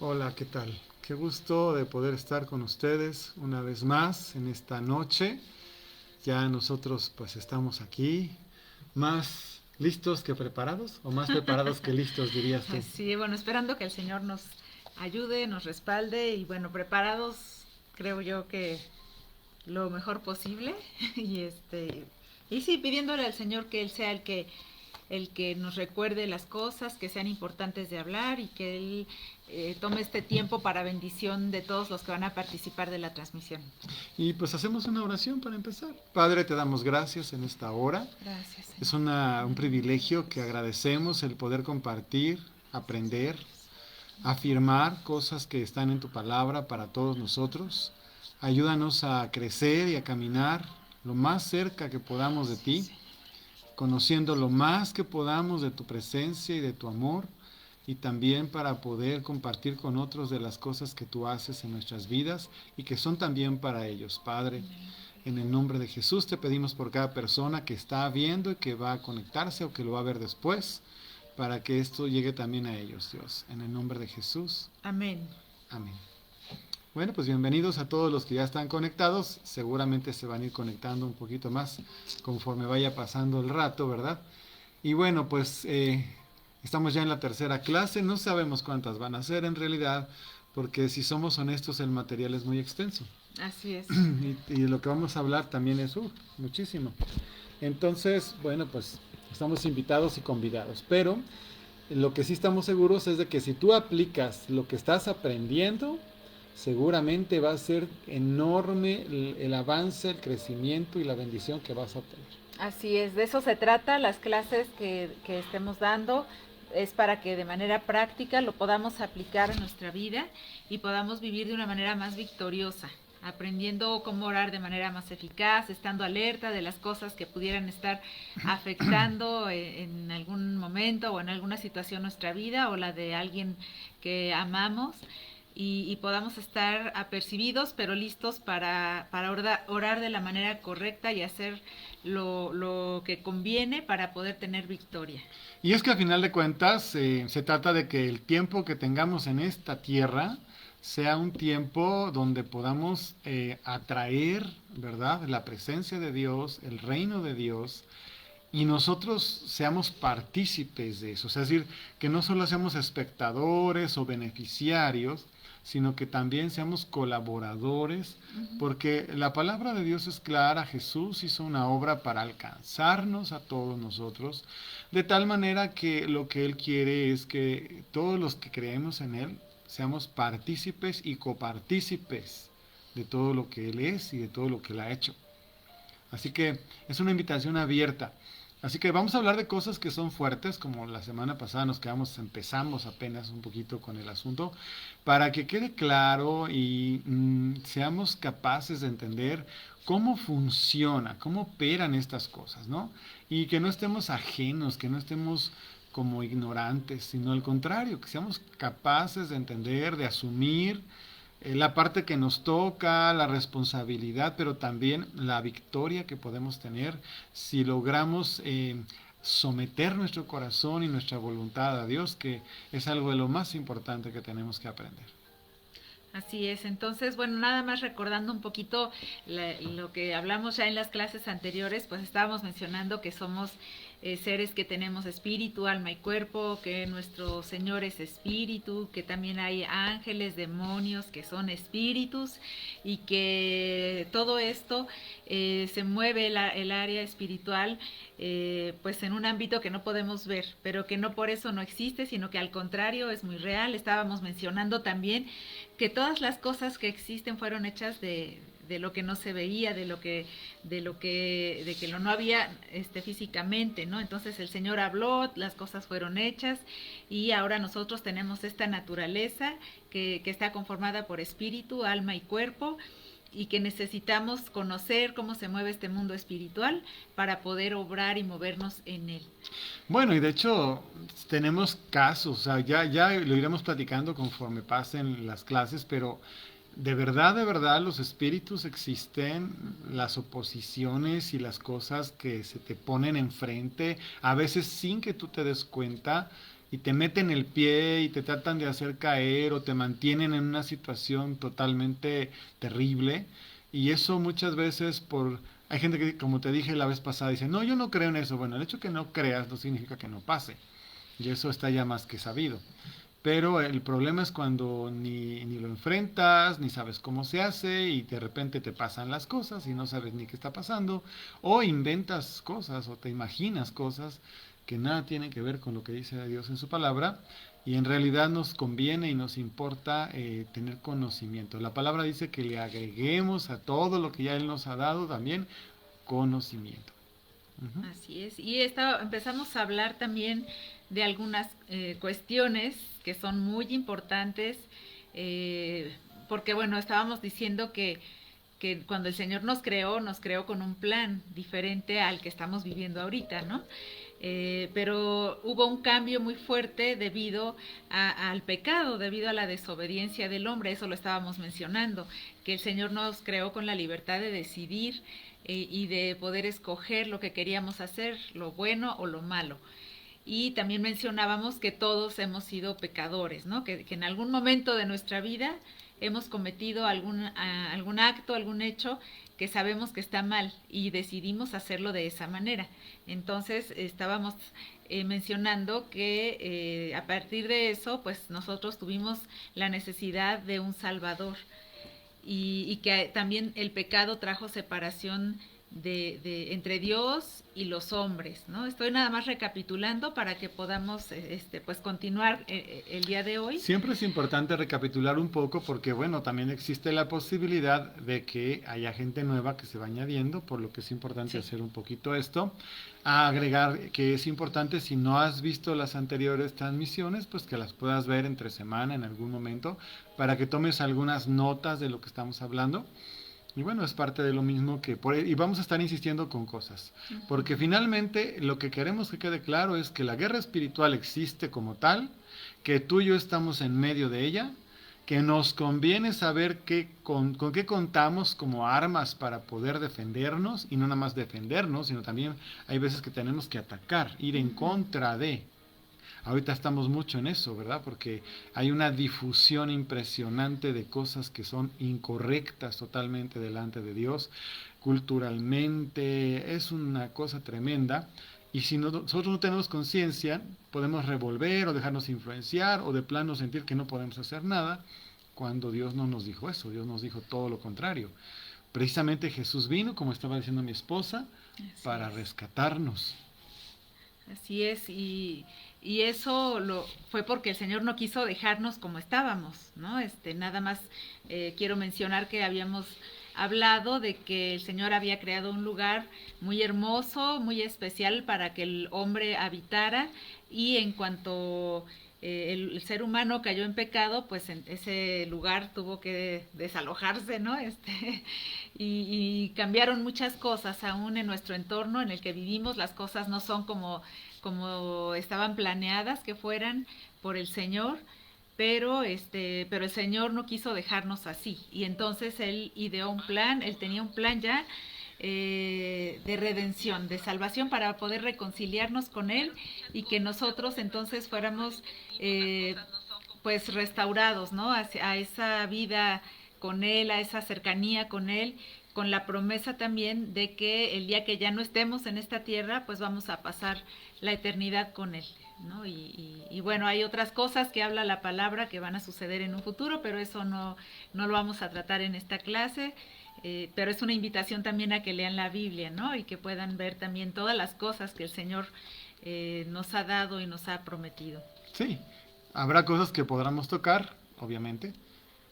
Hola, ¿qué tal? Qué gusto de poder estar con ustedes una vez más en esta noche. Ya nosotros pues estamos aquí, más listos que preparados, o más preparados que listos, dirías tú. Sí, bueno, esperando que el Señor nos ayude, nos respalde y bueno, preparados creo yo que lo mejor posible y y sí, pidiéndole al Señor que él sea el que nos recuerde las cosas que sean importantes de hablar y que él tome este tiempo para bendición de todos los que van a participar de la transmisión. Y pues hacemos una oración para empezar. Padre, te damos gracias en esta hora. Gracias, Es Señor. un En el nombre de privilegio que Jesús. agradecemos el poder compartir, aprender, Gracias. afirmar cosas que están en tu palabra para todos nosotros. Ayúdanos a crecer y a caminar lo más cerca que podamos de Gracias, ti, Señor. conociendo lo más que podamos de tu presencia y de tu amor, y también para poder compartir con otros de las cosas que tú haces en nuestras vidas y que son también para ellos. Padre, Amén. en el nombre de Jesús te pedimos por cada persona que está viendo y que va a conectarse o que lo va a ver después, para que esto llegue también a ellos, Dios. En el nombre de Jesús. Amén. Amén. Bueno, pues bienvenidos a todos los que ya están conectados. Seguramente se van a ir conectando un poquito más conforme vaya pasando el rato, ¿verdad? Y bueno, pues estamos ya en la tercera clase. No sabemos cuántas van a ser en realidad, porque si somos honestos, el material es muy extenso. Así es. Y lo que vamos a hablar también es muchísimo. Entonces, bueno, pues estamos invitados y convidados. Pero lo que sí estamos seguros es de que si tú aplicas lo que estás aprendiendo, seguramente va a ser enorme el avance, el crecimiento y la bendición que vas a obtener. Así es, de eso se trata, las clases que estemos dando es para que de manera práctica lo podamos aplicar en nuestra vida y podamos vivir de una manera más victoriosa, aprendiendo cómo orar de manera más eficaz, estando alerta de las cosas que pudieran estar afectando en algún momento o en alguna situación nuestra vida o la de alguien que amamos y podamos estar apercibidos pero listos para orar de la manera correcta y hacer lo que conviene para poder tener victoria. Y es que al final de cuentas se trata de que el tiempo que tengamos en esta tierra sea un tiempo donde podamos atraer, ¿verdad?, la presencia de Dios, el reino de Dios, y nosotros seamos partícipes de eso. O sea, es decir, que no solo seamos espectadores o beneficiarios, sino que también seamos colaboradores, porque la palabra de Dios es clara. Jesús hizo una obra para alcanzarnos a todos nosotros, de tal manera que lo que Él quiere es que todos los que creemos en Él seamos partícipes y copartícipes de todo lo que Él es y de todo lo que Él ha hecho. Así que es una invitación abierta. Así que vamos a hablar de cosas que son fuertes, como la semana pasada empezamos apenas un poquito con el asunto, para que quede claro y seamos capaces de entender cómo funciona, cómo operan estas cosas, ¿no? Y que no estemos ajenos, que no estemos como ignorantes, sino al contrario, que seamos capaces de entender, de asumir la parte que nos toca, la responsabilidad, pero también la victoria que podemos tener si logramos someter nuestro corazón y nuestra voluntad a Dios, que es algo de lo más importante que tenemos que aprender. Así es, entonces, bueno, nada más recordando un poquito lo que hablamos ya en las clases anteriores, pues estábamos mencionando que somos seres que tenemos espíritu, alma y cuerpo, que nuestro Señor es espíritu, que también hay ángeles, demonios que son espíritus y que todo esto se mueve el área espiritual pues en un ámbito que no podemos ver, pero que no por eso no existe, sino que al contrario es muy real. Estábamos mencionando también que todas las cosas que existen fueron hechas de lo que no se veía, de que lo no había físicamente, ¿no? Entonces el Señor habló, las cosas fueron hechas y ahora nosotros tenemos esta naturaleza que está conformada por espíritu, alma y cuerpo y que necesitamos conocer cómo se mueve este mundo espiritual para poder obrar y movernos en él. Bueno, y de hecho tenemos casos, o sea, ya lo iremos platicando conforme pasen las clases, pero de verdad, los espíritus existen, las oposiciones y las cosas que se te ponen enfrente, a veces sin que tú te des cuenta, y te meten el pie y te tratan de hacer caer o te mantienen en una situación totalmente terrible. Y eso muchas veces hay gente que, como te dije la vez pasada, dice, no, yo no creo en eso. Bueno, el hecho que no creas no significa que no pase. Y eso está ya más que sabido. Pero el problema es cuando ni lo enfrentas, ni sabes cómo se hace y de repente te pasan las cosas y no sabes ni qué está pasando, o inventas cosas o te imaginas cosas que nada tienen que ver con lo que dice Dios en su palabra, y en realidad nos conviene y nos importa tener conocimiento. La palabra dice que le agreguemos a todo lo que ya Él nos ha dado también conocimiento. Uh-huh. Así es. Y empezamos a hablar también de algunas cuestiones que son muy importantes, porque bueno, estábamos diciendo que cuando el Señor nos creó con un plan diferente al que estamos viviendo ahorita, ¿no? Pero hubo un cambio muy fuerte debido al pecado, debido a la desobediencia del hombre. Eso lo estábamos mencionando, que el Señor nos creó con la libertad de decidir y de poder escoger lo que queríamos hacer, lo bueno o lo malo. Y también mencionábamos que todos hemos sido pecadores, ¿no? Que en algún momento de nuestra vida hemos cometido algún acto, algún hecho que sabemos que está mal y decidimos hacerlo de esa manera. Entonces estábamos mencionando que a partir de eso, pues nosotros tuvimos la necesidad de un Salvador, y que también el pecado trajo separación entre Dios y los hombres, ¿no? Estoy nada más recapitulando para que podamos pues continuar el día de hoy. Siempre es importante recapitular un poco porque, bueno, también existe la posibilidad de que haya gente nueva que se va añadiendo, por lo que es importante hacer un poquito esto. A agregar que es importante, si no has visto las anteriores transmisiones, pues que las puedas ver entre semana en algún momento, para que tomes algunas notas de lo que estamos hablando. Y bueno, es parte de lo mismo y vamos a estar insistiendo con cosas, porque finalmente lo que queremos que quede claro es que la guerra espiritual existe como tal, que tú y yo estamos en medio de ella, que nos conviene saber con qué contamos como armas para poder defendernos, y no nada más defendernos, sino también hay veces que tenemos que atacar, ir en contra de. Ahorita estamos mucho en eso, ¿verdad? Porque hay una difusión impresionante de cosas que son incorrectas totalmente delante de Dios, culturalmente, es una cosa tremenda. Y si nosotros no tenemos conciencia, podemos revolver o dejarnos influenciar o de plano sentir que no podemos hacer nada, cuando Dios no nos dijo eso. Dios nos dijo todo lo contrario. Precisamente Jesús vino, como estaba diciendo mi esposa, para rescatarnos. Así es, y eso fue porque el Señor no quiso dejarnos como estábamos, ¿no? Nada más quiero mencionar que habíamos hablado de que el Señor había creado un lugar muy hermoso, muy especial para que el hombre habitara, y en cuanto el ser humano cayó en pecado, pues en ese lugar tuvo que desalojarse, ¿no? Y cambiaron muchas cosas, aún en nuestro entorno en el que vivimos, las cosas no son como estaban planeadas que fueran por el Señor, pero el Señor no quiso dejarnos así, y entonces Él ideó un plan, Él tenía un plan ya de redención, de salvación, para poder reconciliarnos con Él y que nosotros entonces fuéramos pues restaurados, ¿no? A esa vida con Él, a esa cercanía con Él, con la promesa también de que el día que ya no estemos en esta tierra, pues vamos a pasar la eternidad con Él, ¿no? Y bueno, hay otras cosas que habla la palabra que van a suceder en un futuro, pero eso no lo vamos a tratar en esta clase. Pero es una invitación también a que lean la Biblia, ¿no? Y que puedan ver también todas las cosas que el Señor nos ha dado y nos ha prometido. Sí, habrá cosas que podamos tocar, obviamente,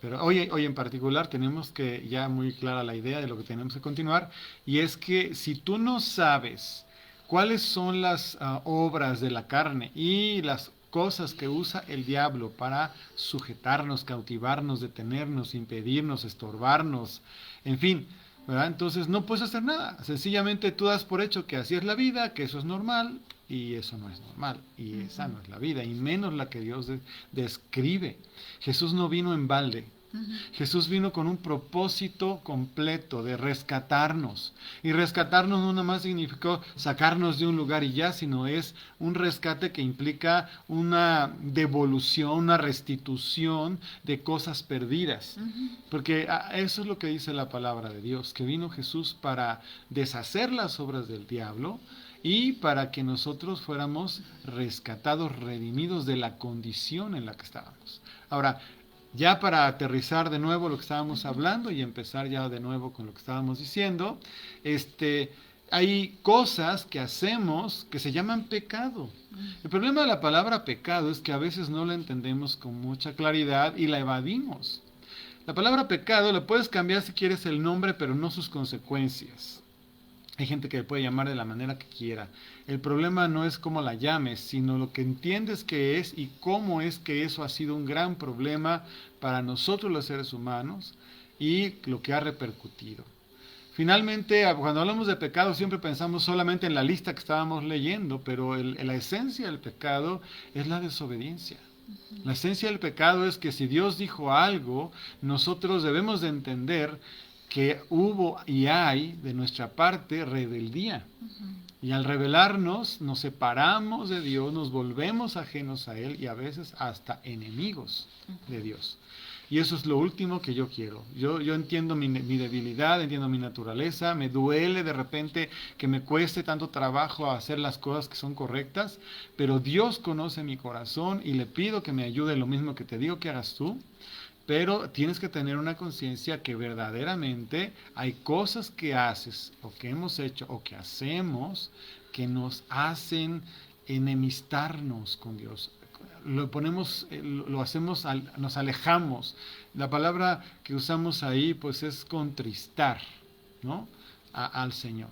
pero hoy en particular tenemos que ya muy clara la idea de lo que tenemos que continuar, y es que si tú no sabes cuáles son las obras de la carne y las cosas que usa el diablo para sujetarnos, cautivarnos, detenernos, impedirnos, estorbarnos, en fin, ¿verdad? Entonces no puedes hacer nada. Sencillamente tú das por hecho que así es la vida, que eso es normal, y eso no es normal, y esa no es la vida, y menos la que Dios describe. Jesús no vino en balde, Jesús vino con un propósito completo de rescatarnos. Y rescatarnos no nada más significó sacarnos de un lugar y ya, sino es un rescate que implica una devolución, una restitución de cosas perdidas. Porque eso es lo que dice la palabra de Dios, que vino Jesús para deshacer las obras del diablo y para que nosotros fuéramos rescatados, redimidos de la condición en la que estábamos. Ahora, ya para aterrizar de nuevo lo que estábamos hablando y empezar ya de nuevo con lo que estábamos diciendo, hay cosas que hacemos que se llaman pecado. El problema de la palabra pecado es que a veces no la entendemos con mucha claridad y la evadimos. La palabra pecado le puedes cambiar si quieres el nombre, pero no sus consecuencias. Hay gente que le puede llamar de la manera que quiera. El problema no es cómo la llames, sino lo que entiendes que es y cómo es que eso ha sido un gran problema para nosotros los seres humanos y lo que ha repercutido. Finalmente, cuando hablamos de pecado siempre pensamos solamente en la lista que estábamos leyendo, pero la esencia del pecado es la desobediencia. La esencia del pecado es que si Dios dijo algo, nosotros debemos de entender que hubo y hay de nuestra parte rebeldía. Y al rebelarnos, nos separamos de Dios, nos volvemos ajenos a Él y a veces hasta enemigos de Dios. Y eso es lo último que yo quiero. Yo entiendo mi debilidad, entiendo mi naturaleza, me duele de repente que me cueste tanto trabajo hacer las cosas que son correctas, pero Dios conoce mi corazón y le pido que me ayude, lo mismo que te digo que hagas tú. Pero tienes que tener una conciencia que verdaderamente hay cosas que haces o que hemos hecho o que hacemos que nos hacen enemistarnos con Dios. Lo hacemos, nos alejamos. La palabra que usamos ahí pues es contristar, ¿no? Al Señor.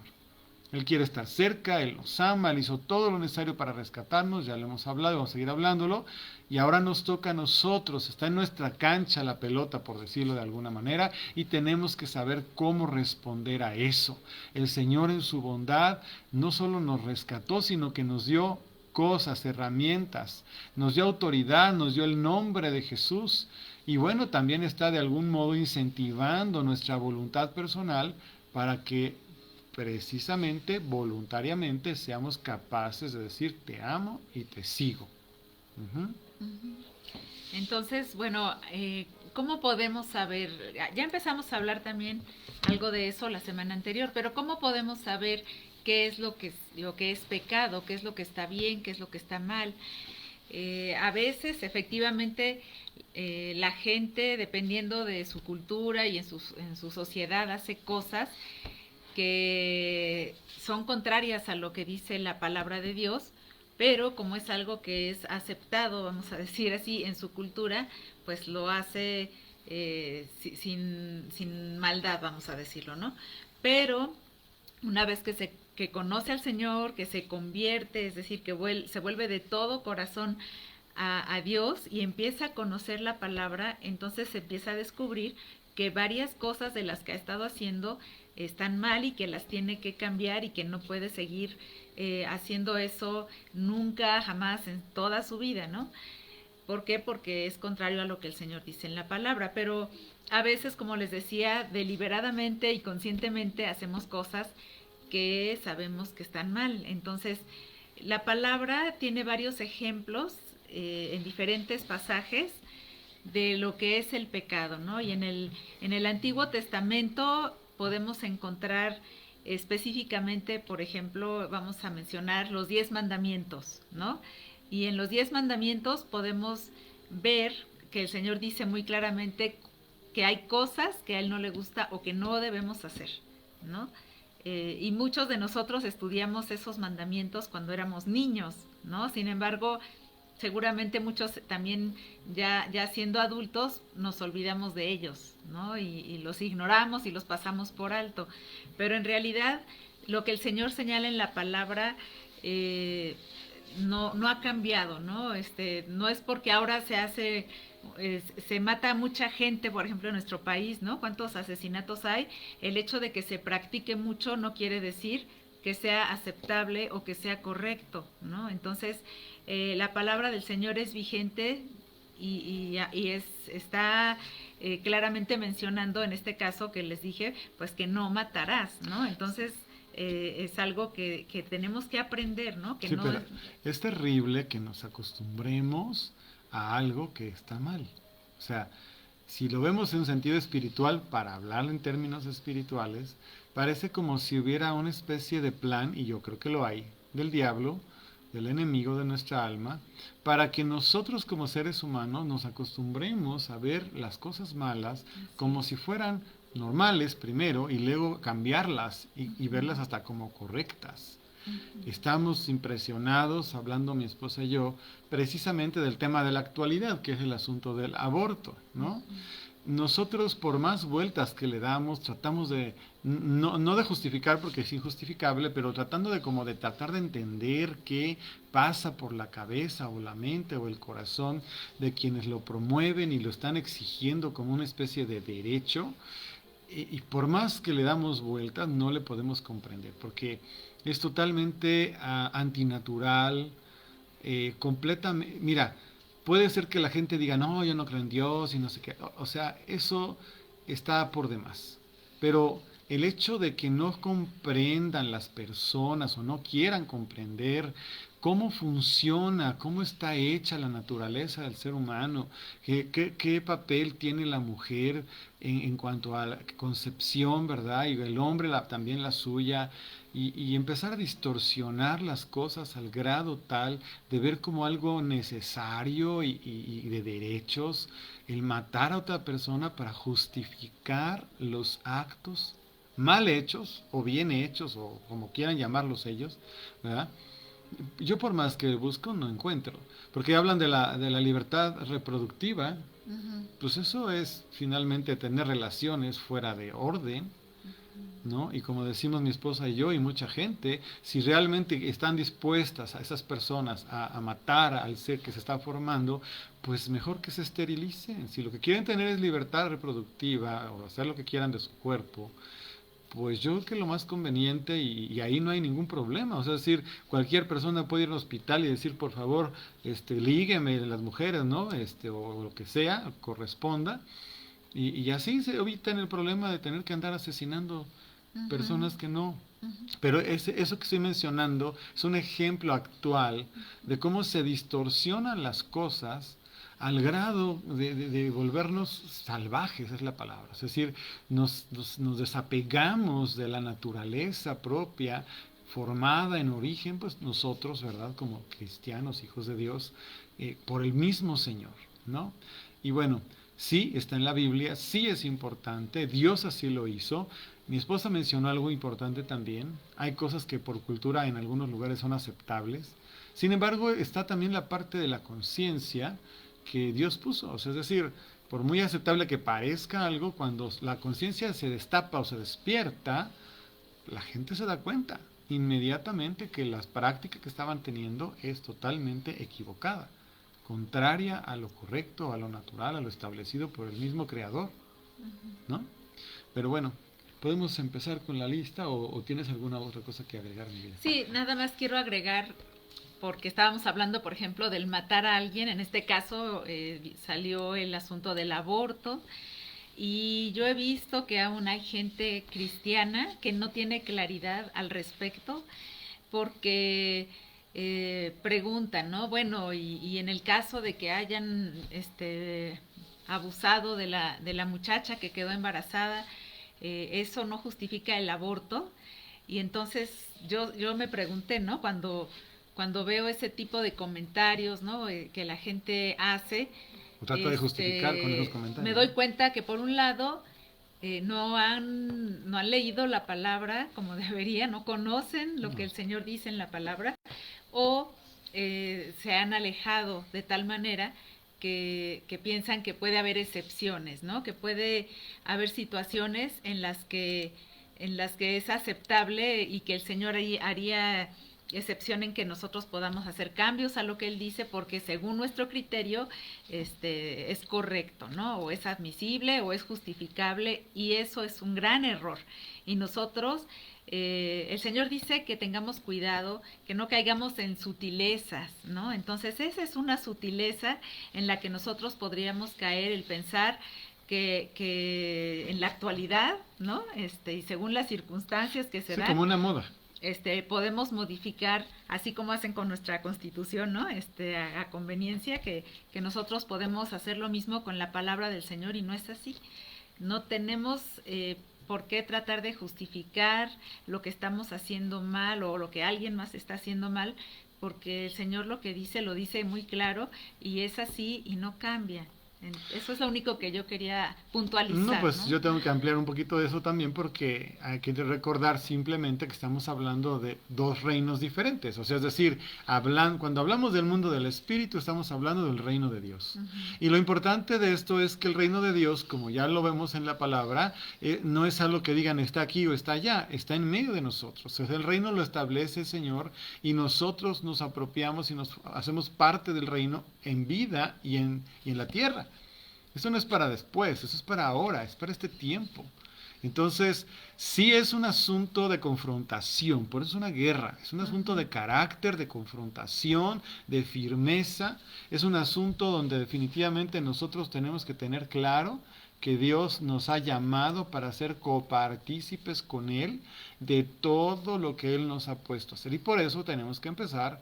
Él quiere estar cerca, Él nos ama, Él hizo todo lo necesario para rescatarnos, ya lo hemos hablado, vamos a seguir hablándolo, y ahora nos toca a nosotros, está en nuestra cancha la pelota, por decirlo de alguna manera, y tenemos que saber cómo responder a eso. El Señor en su bondad no solo nos rescató, sino que nos dio cosas, herramientas, nos dio autoridad, nos dio el nombre de Jesús, y bueno, también está de algún modo incentivando nuestra voluntad personal para que precisamente, voluntariamente, seamos capaces de decir te amo y te sigo. Entonces, bueno, ¿cómo podemos saber? Ya empezamos a hablar también algo de eso la semana anterior, pero ¿cómo podemos saber qué es lo que es pecado, qué es lo que está bien, qué es lo que está mal? A veces, efectivamente, la gente, dependiendo de su cultura y en su sociedad, hace cosas que son contrarias a lo que dice la palabra de Dios, pero como es algo que es aceptado, vamos a decir así, en su cultura, pues lo hace sin maldad, vamos a decirlo, ¿no? Pero una vez que conoce al Señor, que se convierte, es decir, que se vuelve de todo corazón a Dios y empieza a conocer la palabra, entonces se empieza a descubrir que varias cosas de las que ha estado haciendo están mal y que las tiene que cambiar y que no puede seguir haciendo eso nunca, jamás, en toda su vida, ¿no? ¿Por qué? Porque es contrario a lo que el Señor dice en la palabra, pero a veces, como les decía, deliberadamente y conscientemente hacemos cosas que sabemos que están mal. Entonces, la palabra tiene varios ejemplos en diferentes pasajes de lo que es el pecado, ¿no? Y en el Antiguo Testamento podemos encontrar específicamente, por ejemplo, vamos a mencionar los 10 mandamientos, ¿no? Y en los 10 mandamientos podemos ver que el Señor dice muy claramente que hay cosas que a Él no le gusta o que no debemos hacer, ¿no? Y muchos de nosotros estudiamos esos mandamientos cuando éramos niños, ¿no? Sin embargo, seguramente muchos también ya siendo adultos nos olvidamos de ellos, ¿no? Y los ignoramos y los pasamos por alto. Pero en realidad lo que el Señor señala en la palabra no ha cambiado, ¿no? No es porque ahora se mata a mucha gente, por ejemplo, en nuestro país, ¿no? ¿Cuántos asesinatos hay? El hecho de que se practique mucho no quiere decir que sea aceptable o que sea correcto, ¿no? Entonces, la palabra del Señor es vigente está claramente mencionando en este caso que les dije, pues que no matarás, ¿no? Entonces es algo que tenemos que aprender, ¿no? Que Sí, no pero es terrible que nos acostumbremos a algo que está mal. O sea, si lo vemos en un sentido espiritual, para hablar en términos espirituales, parece como si hubiera una especie de plan, y yo creo que lo hay, del diablo, del enemigo de nuestra alma, para que nosotros como seres humanos nos acostumbremos a ver las cosas malas como si fueran normales primero y luego cambiarlas y verlas hasta como correctas. Estamos impresionados, hablando mi esposa y yo, precisamente del tema de la actualidad, que es el asunto del aborto, ¿no? Nosotros, por más vueltas que le damos, tratamos de, no de justificar porque es injustificable, pero tratando de como de tratar de entender qué pasa por la cabeza o la mente o el corazón de quienes lo promueven y lo están exigiendo como una especie de derecho, y por más que le damos vueltas, no le podemos comprender, porque es totalmente antinatural, completamente. Mira, puede ser que la gente diga, no, yo no creo en Dios y no sé qué. O sea, eso está por demás. Pero el hecho de que no comprendan las personas o no quieran comprender cómo funciona, cómo está hecha la naturaleza del ser humano, qué papel tiene la mujer en cuanto a la concepción, ¿verdad? Y el hombre también la suya, y empezar a distorsionar las cosas al grado tal de ver como algo necesario y de derechos, el matar a otra persona para justificar los actos mal hechos o bien hechos o como quieran llamarlos ellos, ¿verdad? Yo por más que busco no encuentro, porque hablan de la libertad reproductiva, pues eso es finalmente tener relaciones fuera de orden, ¿no? Y como decimos mi esposa y yo y mucha gente, si realmente están dispuestas a esas personas a matar al ser que se está formando, pues mejor que se esterilicen. Si lo que quieren tener es libertad reproductiva o hacer lo que quieran de su cuerpo, pues yo creo que lo más conveniente y ahí no hay ningún problema. O sea, es decir, cualquier persona puede ir al hospital y decir, por favor, lígueme las mujeres, ¿no? O lo que sea, corresponda. Y así se evitan el problema de tener que andar asesinando personas que no. Pero eso que estoy mencionando es un ejemplo actual de cómo se distorsionan las cosas al grado de volvernos salvajes, es la palabra. Es decir, nos desapegamos de la naturaleza propia, formada en origen, pues nosotros, ¿verdad? Como cristianos, hijos de Dios, por el mismo Señor, ¿no? Y bueno, sí está en la Biblia, sí es importante, Dios así lo hizo. Mi esposa mencionó algo importante también. Hay cosas que por cultura en algunos lugares son aceptables. Sin embargo, está también la parte de la conciencia que Dios puso. O sea, es decir, por muy aceptable que parezca algo, cuando la conciencia se destapa o se despierta, la gente se da cuenta inmediatamente que la práctica que estaban teniendo es totalmente equivocada, contraria a lo correcto, a lo natural, a lo establecido por el mismo Creador, ¿no? Pero bueno, ¿podemos empezar con la lista o tienes alguna otra cosa que agregar, Miguel? Sí, nada más quiero agregar, porque estábamos hablando, por ejemplo, del matar a alguien. En este caso salió el asunto del aborto. Y yo he visto que aún hay gente cristiana que no tiene claridad al respecto, porque preguntan, ¿no? Bueno, y en el caso de que hayan abusado de la muchacha que quedó embarazada, eso no justifica el aborto. Y entonces yo me pregunté, ¿no? Cuando veo ese tipo de comentarios, ¿no? Que la gente hace, O trata de justificar con esos comentarios. me doy cuenta que por un lado no han leído la palabra como debería, no conocen lo que el Señor dice en la palabra, o se han alejado de tal manera que piensan que puede haber excepciones, ¿no? Que puede haber situaciones en las que es aceptable y que el Señor haría excepción en que nosotros podamos hacer cambios a lo que él dice, porque según nuestro criterio es correcto, ¿no? O es admisible o es justificable, y eso es un gran error. Y nosotros, el Señor dice que tengamos cuidado, que no caigamos en sutilezas, ¿no? Entonces esa es una sutileza en la que nosotros podríamos caer, el pensar que en la actualidad, ¿no? Y según las circunstancias que se Sí, dan, como una moda. Podemos modificar, así como hacen con nuestra Constitución, ¿no? A conveniencia, que nosotros podemos hacer lo mismo con la palabra del Señor, y no es así. No tenemos por qué tratar de justificar lo que estamos haciendo mal o lo que alguien más está haciendo mal, porque el Señor lo que dice, lo dice muy claro, y es así y no cambia. Eso es lo único que yo quería puntualizar, No, pues ¿no? yo tengo que ampliar un poquito de eso también, porque hay que recordar simplemente que estamos hablando de dos reinos diferentes. O sea, es decir, cuando hablamos del mundo del espíritu, estamos hablando del reino de Dios. Uh-huh. Y lo importante de esto es que el reino de Dios, como ya lo vemos en la palabra, no es algo que digan está aquí o está allá, está en medio de nosotros. O sea, el reino lo establece el Señor, y nosotros nos apropiamos y nos hacemos parte del reino en vida y en la tierra. Eso no es para después, eso es para ahora, es para este tiempo. Entonces, sí es un asunto de confrontación, por eso es una guerra, es un asunto de carácter, de confrontación, de firmeza. Es un asunto donde definitivamente nosotros tenemos que tener claro que Dios nos ha llamado para ser copartícipes con Él de todo lo que Él nos ha puesto a hacer. Y por eso tenemos que empezar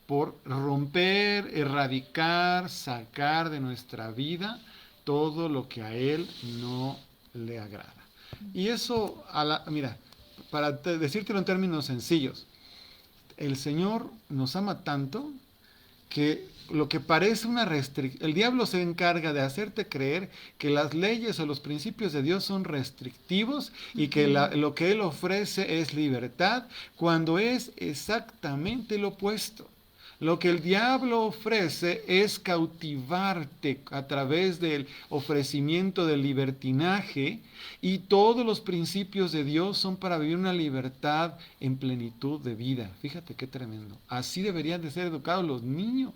por romper, erradicar, sacar de nuestra vida todo lo que a Él no le agrada. Y eso, mira, para decírtelo en términos sencillos, el Señor nos ama tanto que lo que parece una restricción, el diablo se encarga de hacerte creer que las leyes o los principios de Dios son restrictivos y que lo que Él ofrece es libertad, cuando es exactamente lo opuesto. Lo que el diablo ofrece es cautivarte a través del ofrecimiento del libertinaje, y todos los principios de Dios son para vivir una libertad en plenitud de vida. Fíjate qué tremendo. Así deberían de ser educados los niños.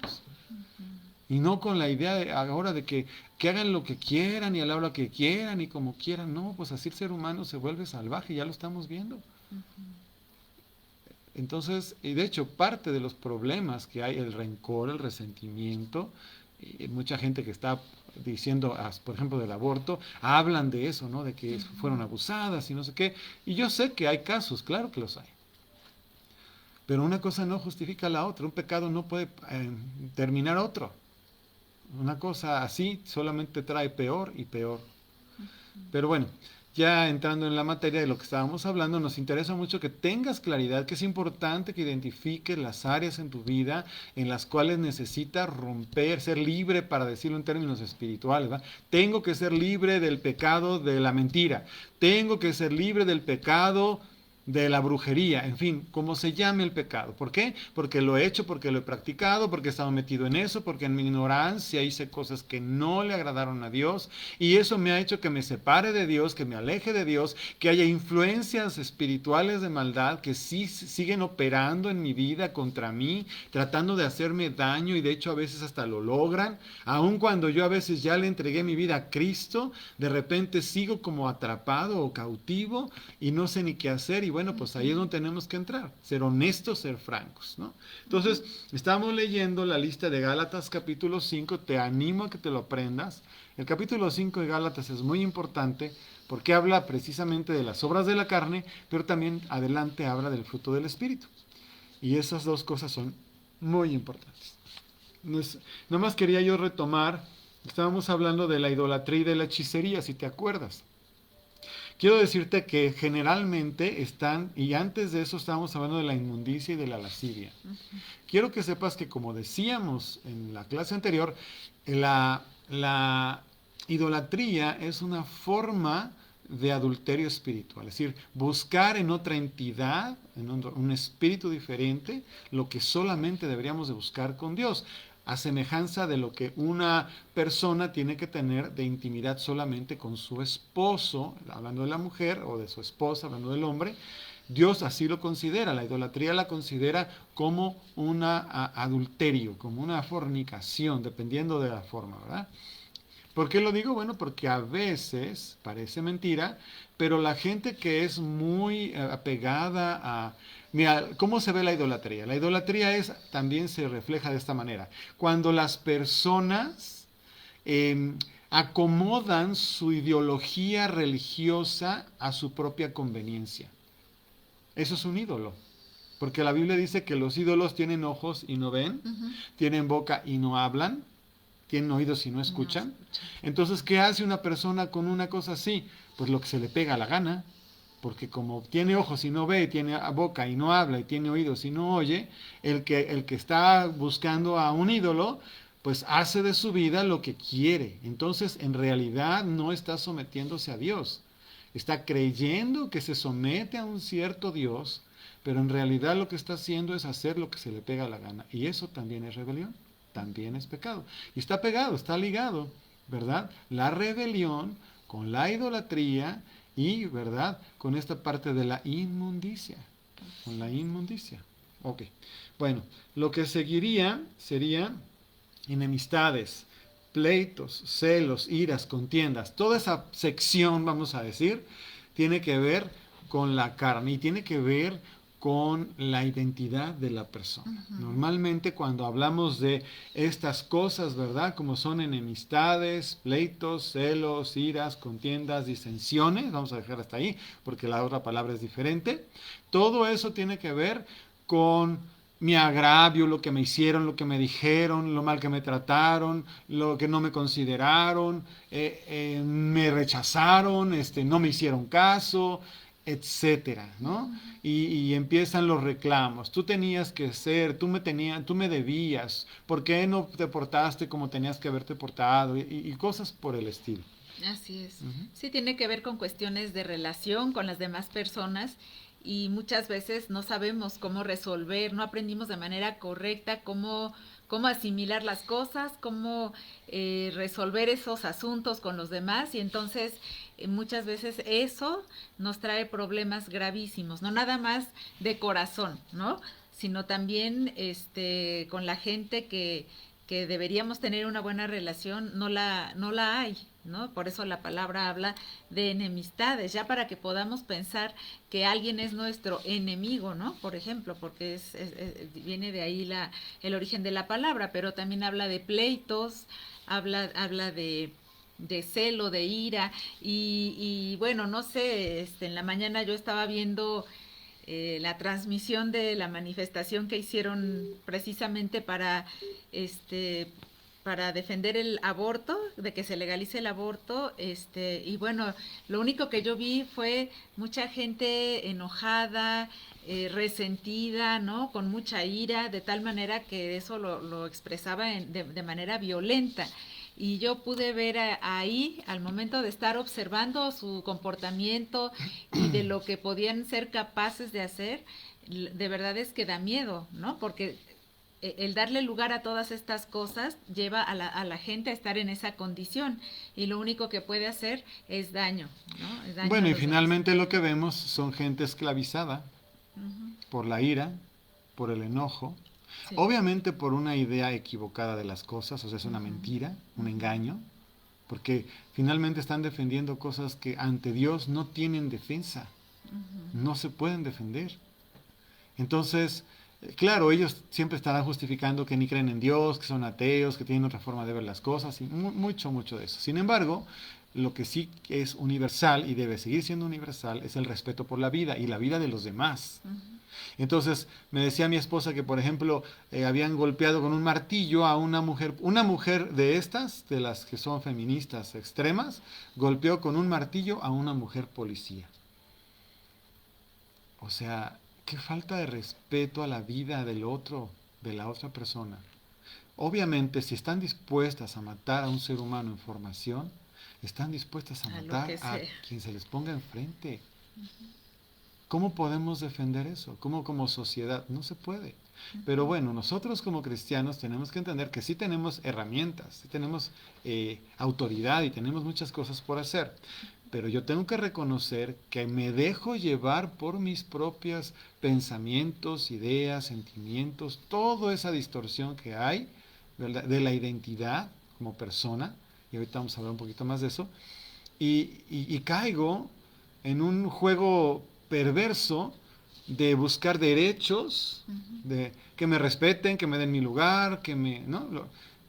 Y no con la idea ahora de que hagan lo que quieran y a la hora que quieran y como quieran. No, pues así el ser humano se vuelve salvaje, ya lo estamos viendo. Entonces, y de hecho, parte de los problemas que hay, el rencor, el resentimiento, mucha gente que está diciendo, por ejemplo, del aborto, hablan de eso, ¿no? De que fueron abusadas y no sé qué. Y yo sé que hay casos, claro que los hay. Pero una cosa no justifica la otra. Un pecado no puede terminar otro. Una cosa así solamente trae peor y peor. Pero bueno, ya entrando en la materia de lo que estábamos hablando, nos interesa mucho que tengas claridad, que es importante que identifiques las áreas en tu vida en las cuales necesitas romper, ser libre, para decirlo en términos espirituales, ¿verdad? Tengo que ser libre del pecado de la mentira, tengo que ser libre del pecado de la brujería, en fin, como se llame el pecado. ¿Por qué? Porque lo he hecho, porque lo he practicado, porque he estado metido en eso, porque en mi ignorancia hice cosas que no le agradaron a Dios, y eso me ha hecho que me separe de Dios, que me aleje de Dios, que haya influencias espirituales de maldad que sí siguen operando en mi vida contra mí, tratando de hacerme daño, y de hecho a veces hasta lo logran. Aun cuando yo a veces ya le entregué mi vida a Cristo, de repente sigo como atrapado o cautivo y no sé ni qué hacer. Y bueno, pues ahí es donde tenemos que entrar, ser honestos, ser francos, ¿no? Entonces, estamos leyendo la lista de Gálatas capítulo 5, te animo a que te lo aprendas. El capítulo 5 de Gálatas es muy importante porque habla precisamente de las obras de la carne, pero también adelante habla del fruto del Espíritu. Y esas dos cosas son muy importantes. Nomás quería yo retomar, estábamos hablando de la idolatría y de la hechicería, si te acuerdas. Quiero decirte que generalmente están, y antes de eso estábamos hablando de la inmundicia y de la lascivia. Quiero que sepas que, como decíamos en la clase anterior, la idolatría es una forma de adulterio espiritual, es decir, buscar en otra entidad, en un espíritu diferente, lo que solamente deberíamos de buscar con Dios, a semejanza de lo que una persona tiene que tener de intimidad solamente con su esposo, hablando de la mujer, o de su esposa, hablando del hombre, Dios así lo considera, la idolatría la considera como un adulterio, como una fornicación, dependiendo de la forma, ¿verdad? ¿Por qué lo digo? Bueno, porque a veces parece mentira, pero la gente que es muy apegada a... Mira, ¿cómo se ve la idolatría? La idolatría también se refleja de esta manera. Cuando las personas acomodan su ideología religiosa a su propia conveniencia. Eso es un ídolo. Porque la Biblia dice que los ídolos tienen ojos y no ven, tienen boca y no hablan, tienen oídos y no escuchan. Entonces, ¿qué hace una persona con una cosa así? Pues lo que se le pega a la gana, porque como tiene ojos y no ve, tiene boca y no habla, y tiene oídos y no oye, el que está buscando a un ídolo, pues hace de su vida lo que quiere. Entonces, en realidad no está sometiéndose a Dios. Está creyendo que se somete a un cierto Dios, pero en realidad lo que está haciendo es hacer lo que se le pega a la gana. Y eso también es rebelión, también es pecado. Y está pegado, está ligado, ¿verdad? La rebelión con la idolatría y, ¿verdad? Con esta parte de la inmundicia. Con la inmundicia. Ok. Bueno, lo que seguiría sería enemistades, pleitos, celos, iras, contiendas. Toda esa sección, vamos a decir, tiene que ver con la carne y tiene que ver con la identidad de la persona. Normalmente cuando hablamos de estas cosas, ¿verdad? Como son enemistades, pleitos, celos, iras, contiendas, disensiones, vamos a dejar hasta ahí porque la otra palabra es diferente. Todo eso tiene que ver con mi agravio, lo que me hicieron, lo que me dijeron, lo mal que me trataron, lo que no me consideraron, me rechazaron, no me hicieron caso, etcétera, ¿no? Y empiezan los reclamos. Tú tenías que ser, tú me debías, ¿por qué no te portaste como tenías que haberte portado? Y cosas por el estilo. Así es. Sí, tiene que ver con cuestiones de relación con las demás personas y muchas veces no sabemos cómo resolver, no aprendimos de manera correcta cómo asimilar las cosas, cómo resolver esos asuntos con los demás y entonces muchas veces eso nos trae problemas gravísimos, no nada más de corazón, ¿no? Sino también con la gente que deberíamos tener una buena relación, no la hay, ¿no? Por eso la palabra habla de enemistades, ya para que podamos pensar que alguien es nuestro enemigo, ¿no? Por ejemplo, porque viene de ahí el origen de la palabra, pero también habla de pleitos, habla de celo, de ira, y bueno, no sé, en la mañana yo estaba viendo la transmisión de la manifestación que hicieron precisamente para defender el aborto, de que se legalice el aborto, y bueno, lo único que yo vi fue mucha gente enojada, resentida, ¿no? Con mucha ira, de tal manera que eso lo expresaba de manera violenta. Y yo pude ver ahí, al momento de estar observando su comportamiento y de lo que podían ser capaces de hacer, de verdad es que da miedo, ¿no? Porque el darle lugar a todas estas cosas lleva a la gente a estar en esa condición y lo único que puede hacer es daño, ¿no? Es daño bueno, a y los finalmente demás. lo que vemos son gente esclavizada por la ira, por el enojo, Sí. obviamente por una idea equivocada de las cosas, o sea, es una mentira, un engaño, porque finalmente están defendiendo cosas que ante Dios no tienen defensa, no se pueden defender. Entonces, claro, ellos siempre estarán justificando que ni creen en Dios, que son ateos, que tienen otra forma de ver las cosas, y mucho, mucho de eso. Sin embargo, lo que sí es universal y debe seguir siendo universal es el respeto por la vida y la vida de los demás. Entonces, me decía mi esposa que, por ejemplo, habían golpeado con un martillo a una mujer de estas, de las que son feministas extremas, golpeó con un martillo a una mujer policía. O sea, qué falta de respeto a la vida del otro, de la otra persona. Obviamente, si están dispuestas a matar a un ser humano en formación, están dispuestas a matar a quien se les ponga enfrente. ¿Cómo podemos defender eso? ¿Cómo como sociedad? No se puede. Pero bueno, nosotros como cristianos tenemos que entender que sí tenemos herramientas, sí tenemos autoridad y tenemos muchas cosas por hacer. pero yo tengo que reconocer que me dejo llevar por mis propios pensamientos, ideas, sentimientos, toda esa distorsión que hay, ¿verdad?, de la identidad como persona, y ahorita vamos a hablar un poquito más de eso, y caigo en un juego perverso de buscar derechos, de que me respeten, que me den mi lugar, ¿no?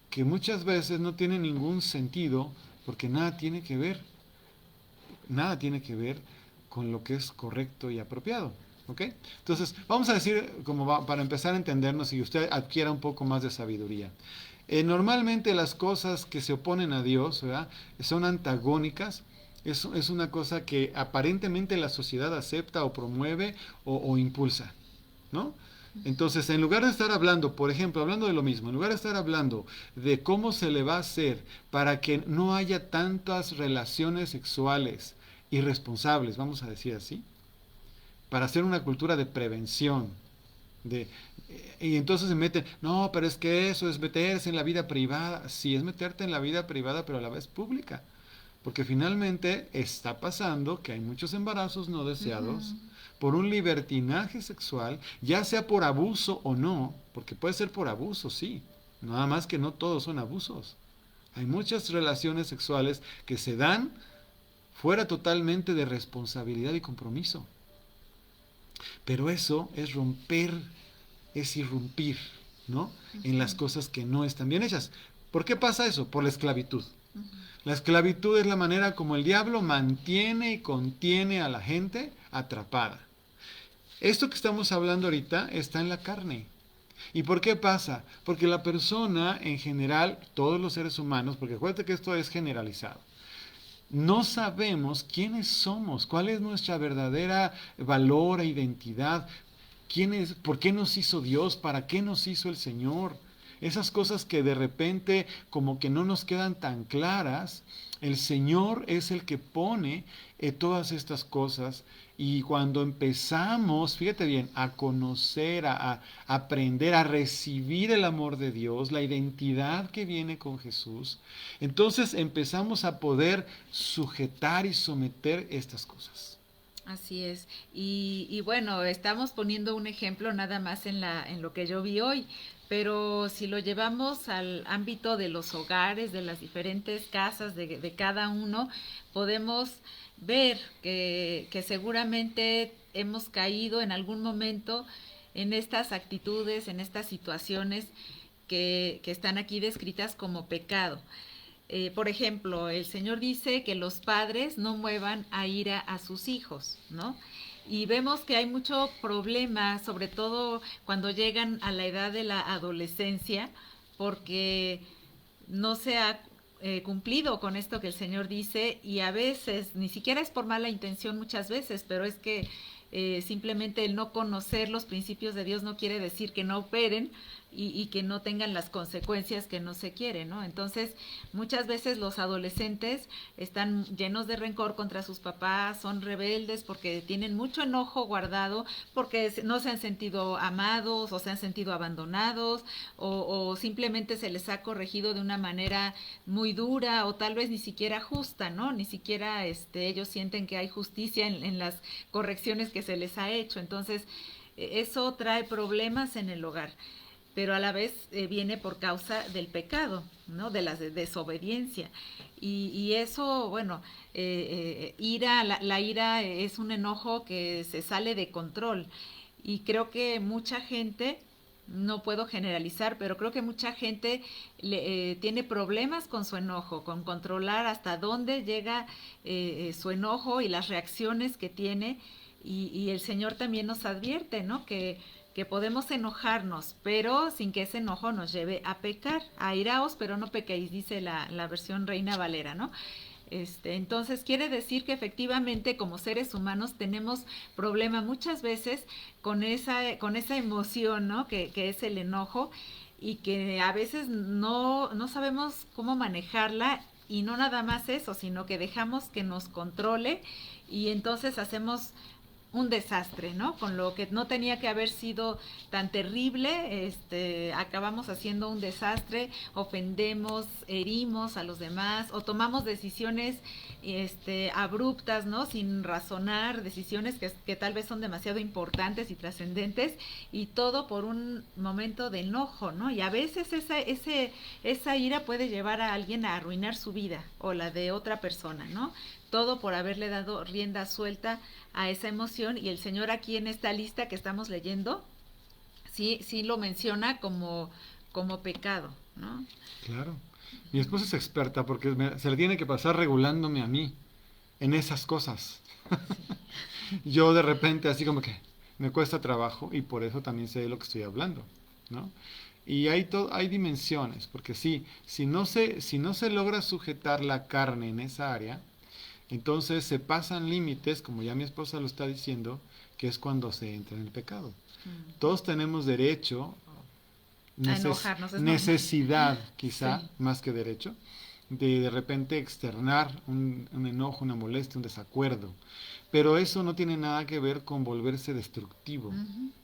Que muchas veces no tiene ningún sentido, porque nada tiene que ver con lo que es correcto y apropiado. ¿Ok? Entonces, vamos a decir, para empezar a entendernos y usted adquiera un poco más de sabiduría. Normalmente las cosas que se oponen a Dios, ¿verdad?, son antagónicas. Es una cosa que aparentemente la sociedad acepta o promueve o impulsa, ¿no? Entonces, en lugar de estar hablando, por ejemplo, hablando de lo mismo, en lugar de estar hablando de cómo se le va a hacer para que no haya tantas relaciones sexuales irresponsables, vamos a decir así, para hacer una cultura de prevención, y entonces se meten, no, pero es que eso es meterse en la vida privada. Sí, es meterte en la vida privada, pero a la vez pública. Porque finalmente está pasando que hay muchos embarazos no deseados por un libertinaje sexual, ya sea por abuso o no, porque puede ser por abuso, sí, nada más que no todos son abusos. Hay muchas relaciones sexuales que se dan fuera totalmente de responsabilidad y compromiso. Pero eso es irrumpir, ¿no?, en las cosas que no están bien hechas. ¿Por qué pasa eso? Por la esclavitud. La esclavitud es la manera como el diablo mantiene y contiene a la gente atrapada. Esto que estamos hablando ahorita está en la carne. ¿Y por qué pasa? Porque la persona en general, todos los seres humanos, porque acuérdate que esto es generalizado, no sabemos quiénes somos, cuál es nuestra verdadera valor e identidad, por qué nos hizo Dios, para qué nos hizo el Señor. Esas cosas que de repente como que no nos quedan tan claras, el Señor es el que pone todas estas cosas, y cuando empezamos, fíjate bien, a conocer, a aprender, a recibir el amor de Dios, la identidad que viene con Jesús, entonces empezamos a poder sujetar y someter estas cosas. Así es. Y bueno, estamos poniendo un ejemplo nada más en lo que yo vi hoy, pero si lo llevamos al ámbito de los hogares, de las diferentes casas de cada uno, podemos ver que seguramente hemos caído en algún momento en estas actitudes, en estas situaciones que están aquí descritas como pecado. Por ejemplo, el Señor dice que los padres no muevan a ira a sus hijos, ¿no? Y vemos que hay mucho problema, sobre todo cuando llegan a la edad de la adolescencia, porque no se ha cumplido con esto que el Señor dice, y a veces, ni siquiera es por mala intención muchas veces, pero es que simplemente el no conocer los principios de Dios no quiere decir que no operen y que no tengan las consecuencias que no se quieren, ¿no? Entonces, muchas veces los adolescentes están llenos de rencor contra sus papás, son rebeldes porque tienen mucho enojo guardado, porque no se han sentido amados o se han sentido abandonados, o simplemente se les ha corregido de una manera muy dura o tal vez ni siquiera justa, ¿no? Ni siquiera ellos sienten que hay justicia en las correcciones que se les ha hecho. Entonces, eso trae problemas en el hogar, pero a la vez viene por causa del pecado, ¿no?, de la desobediencia. Y eso, bueno, la ira es un enojo que se sale de control. Y creo que mucha gente, no puedo generalizar, pero creo que mucha gente tiene problemas con su enojo, con controlar hasta dónde llega su enojo y las reacciones que tiene. Y el Señor también nos advierte, ¿no?, que podemos enojarnos, pero sin que ese enojo nos lleve a pecar. Airaos, pero no pequéis, dice la versión Reina Valera, ¿no? Entonces quiere decir que efectivamente como seres humanos tenemos problema muchas veces con esa emoción, ¿no?, que es el enojo, y que a veces no sabemos cómo manejarla, y no nada más eso, sino que dejamos que nos controle, y entonces hacemos un desastre, ¿no? Con lo que no tenía que haber sido tan terrible, acabamos haciendo un desastre, ofendemos, herimos a los demás o tomamos decisiones abruptas, ¿no? Sin razonar, decisiones que tal vez son demasiado importantes y trascendentes, y todo por un momento de enojo, ¿no? Y a veces esa ira puede llevar a alguien a arruinar su vida o la de otra persona, ¿no? Todo por haberle dado rienda suelta a esa emoción, y el Señor aquí en esta lista que estamos leyendo, sí lo menciona como pecado, ¿no? Claro. Mi esposa es experta porque se le tiene que pasar regulándome a mí en esas cosas. Yo de repente así como que me cuesta trabajo, y por eso también sé de lo que estoy hablando, ¿no? Y hay dimensiones, porque sí, si no se logra sujetar la carne en esa área, entonces se pasan límites, como ya mi esposa lo está diciendo, que es cuando se entra en el pecado. Todos tenemos derecho, a enojarnos, necesidad quizá, sí, más que derecho, de repente externar un enojo, una molestia, un desacuerdo. Pero eso no tiene nada que ver con volverse destructivo,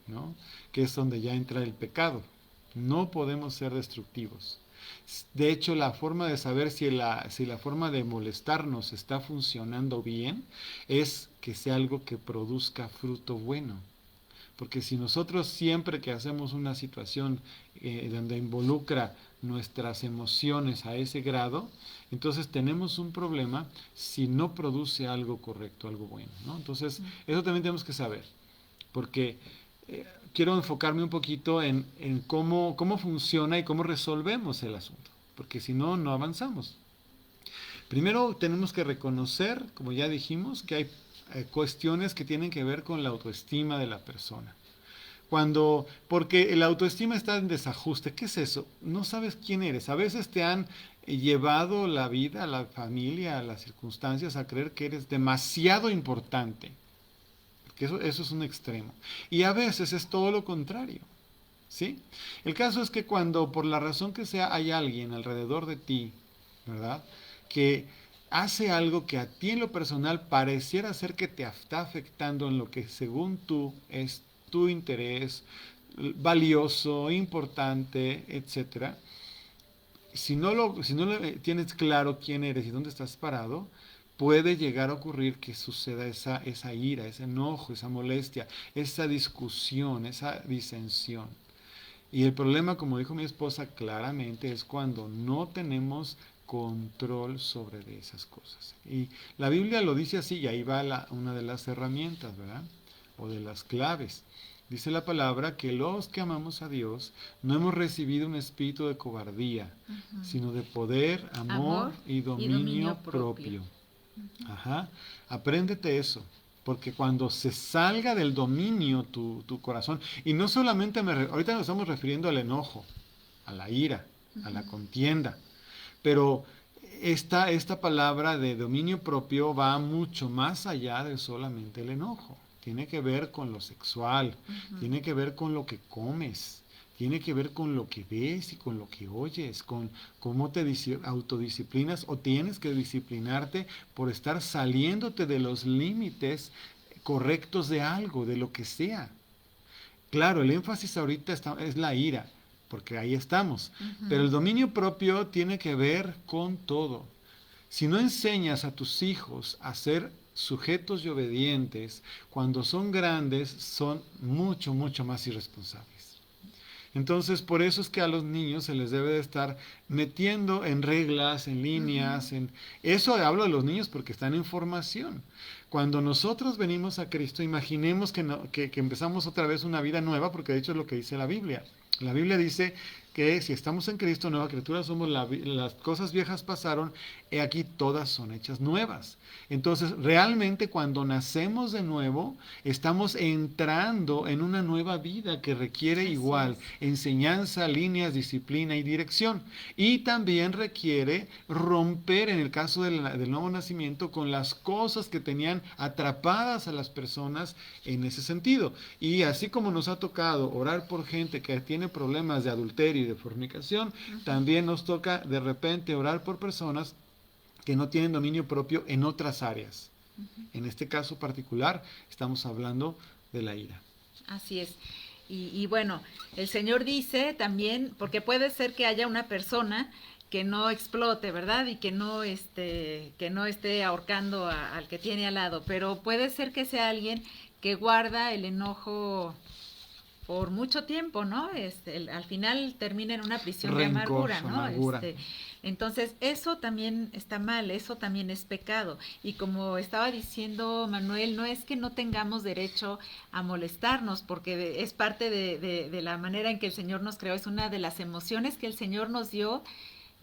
¿no? Que es donde ya entra el pecado. No podemos ser destructivos. De hecho, la forma de saber si la forma de molestarnos está funcionando bien es que sea algo que produzca fruto bueno. Porque si nosotros siempre que hacemos una situación donde involucra nuestras emociones a ese grado, entonces tenemos un problema si no produce algo correcto, algo bueno, ¿no? Entonces, eso también tenemos que saber, porque quiero enfocarme un poquito en cómo funciona y cómo resolvemos el asunto, porque si no, no avanzamos. Primero tenemos que reconocer, como ya dijimos, que hay cuestiones que tienen que ver con la autoestima de la persona. Porque la autoestima está en desajuste. ¿Qué es eso? No sabes quién eres. A veces te han llevado la vida, la familia, las circunstancias a creer que eres demasiado importante. Porque eso es un extremo. Y a veces es todo lo contrario. ¿Sí? El caso es que cuando por la razón que sea hay alguien alrededor de ti, ¿verdad?, que hace algo que a ti en lo personal pareciera ser que te está afectando en lo que según tú es tu interés valioso, importante, etcétera. Si no lo tienes claro quién eres y dónde estás parado, puede llegar a ocurrir que suceda esa ira, ese enojo, esa molestia, esa discusión, esa disensión. Y el problema, como dijo mi esposa claramente, es cuando no tenemos control sobre esas cosas. Y la Biblia lo dice así, y ahí va una de las herramientas, ¿verdad? O de las claves. Dice la palabra que los que amamos a Dios no hemos recibido un espíritu de cobardía, sino de poder, amor y dominio propio. Ajá. Apréndete eso. Porque cuando se salga del dominio tu corazón, y no solamente ahorita nos estamos refiriendo al enojo, a la ira, a la contienda, pero esta palabra de dominio propio va mucho más allá de solamente el enojo. Tiene que ver con lo sexual, tiene que ver con lo que comes, tiene que ver con lo que ves y con lo que oyes, con cómo te autodisciplinas o tienes que disciplinarte por estar saliéndote de los límites correctos de algo, de lo que sea. Claro, el énfasis ahorita es la ira, porque ahí estamos, pero el dominio propio tiene que ver con todo. Si no enseñas a tus hijos a ser sujetos y obedientes, cuando son grandes son mucho, mucho más irresponsables. Entonces, por eso es que a los niños se les debe de estar metiendo en reglas, en líneas, eso hablo de los niños porque están en formación. Cuando nosotros venimos a Cristo, imaginemos que empezamos otra vez una vida nueva, porque de hecho es lo que dice la Biblia. La Biblia dice que si estamos en Cristo, nueva criatura somos, las cosas viejas pasaron, he aquí todas son hechas nuevas. Entonces, realmente cuando nacemos de nuevo, estamos entrando en una nueva vida que requiere igual enseñanza, líneas, disciplina y dirección. Y también requiere romper, en el caso del nuevo nacimiento, con las cosas que tenían atrapadas a las personas en ese sentido. Y así como nos ha tocado orar por gente que tiene problemas de adulterio y de fornicación, también nos toca de repente orar por personas que no tienen dominio propio en otras áreas, En este caso particular estamos hablando de la ira. Así es. Y bueno, el Señor dice también, porque puede ser que haya una persona que no explote, ¿verdad? Y que no esté ahorcando al que tiene al lado, pero puede ser que sea alguien que guarda el enojo por mucho tiempo, ¿no? Al final termina en una prisión de Rencor, amargura, ¿no? amargura. Entonces, eso también está mal, eso también es pecado. Y como estaba diciendo Manuel, no es que no tengamos derecho a molestarnos, porque es parte de la manera en que el Señor nos creó, es una de las emociones que el Señor nos dio.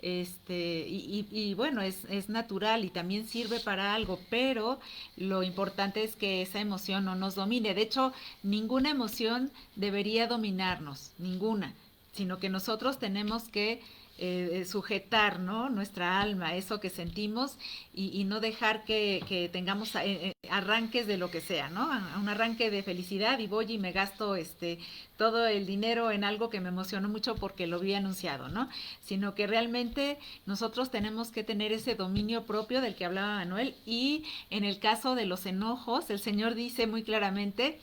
Y bueno, es natural y también sirve para algo, pero lo importante es que esa emoción no nos domine. De hecho, ninguna emoción debería dominarnos, ninguna, sino que nosotros tenemos que sujetar, ¿no?, nuestra alma, eso que sentimos, y no dejar que tengamos arranques de lo que sea, ¿no? Un arranque de felicidad y voy y me gasto todo el dinero en algo que me emocionó mucho porque lo vi anunciado, ¿no? Sino que realmente nosotros tenemos que tener ese dominio propio del que hablaba Manuel, y en el caso de los enojos, el Señor dice muy claramente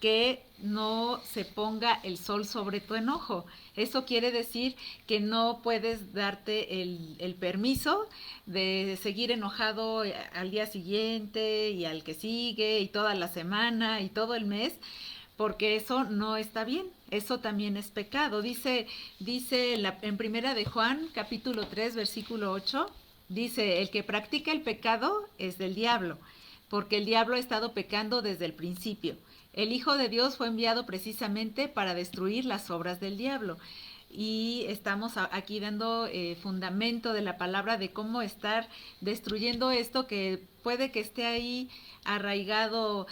que no se ponga el sol sobre tu enojo. Eso quiere decir que no puedes darte el permiso de seguir enojado al día siguiente y al que sigue y toda la semana y todo el mes, porque eso no está bien. Eso también es pecado. Dice en primera de Juan, capítulo 3, versículo 8, dice: el que practica el pecado es del diablo, porque el diablo ha estado pecando desde el principio. El Hijo de Dios fue enviado precisamente para destruir las obras del diablo. Y estamos aquí dando fundamento de la palabra de cómo estar destruyendo esto que puede que esté ahí arraigado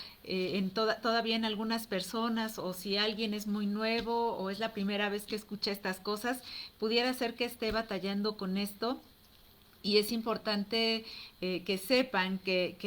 todavía en algunas personas, o si alguien es muy nuevo o es la primera vez que escucha estas cosas, pudiera ser que esté batallando con esto. Y es importante que sepan que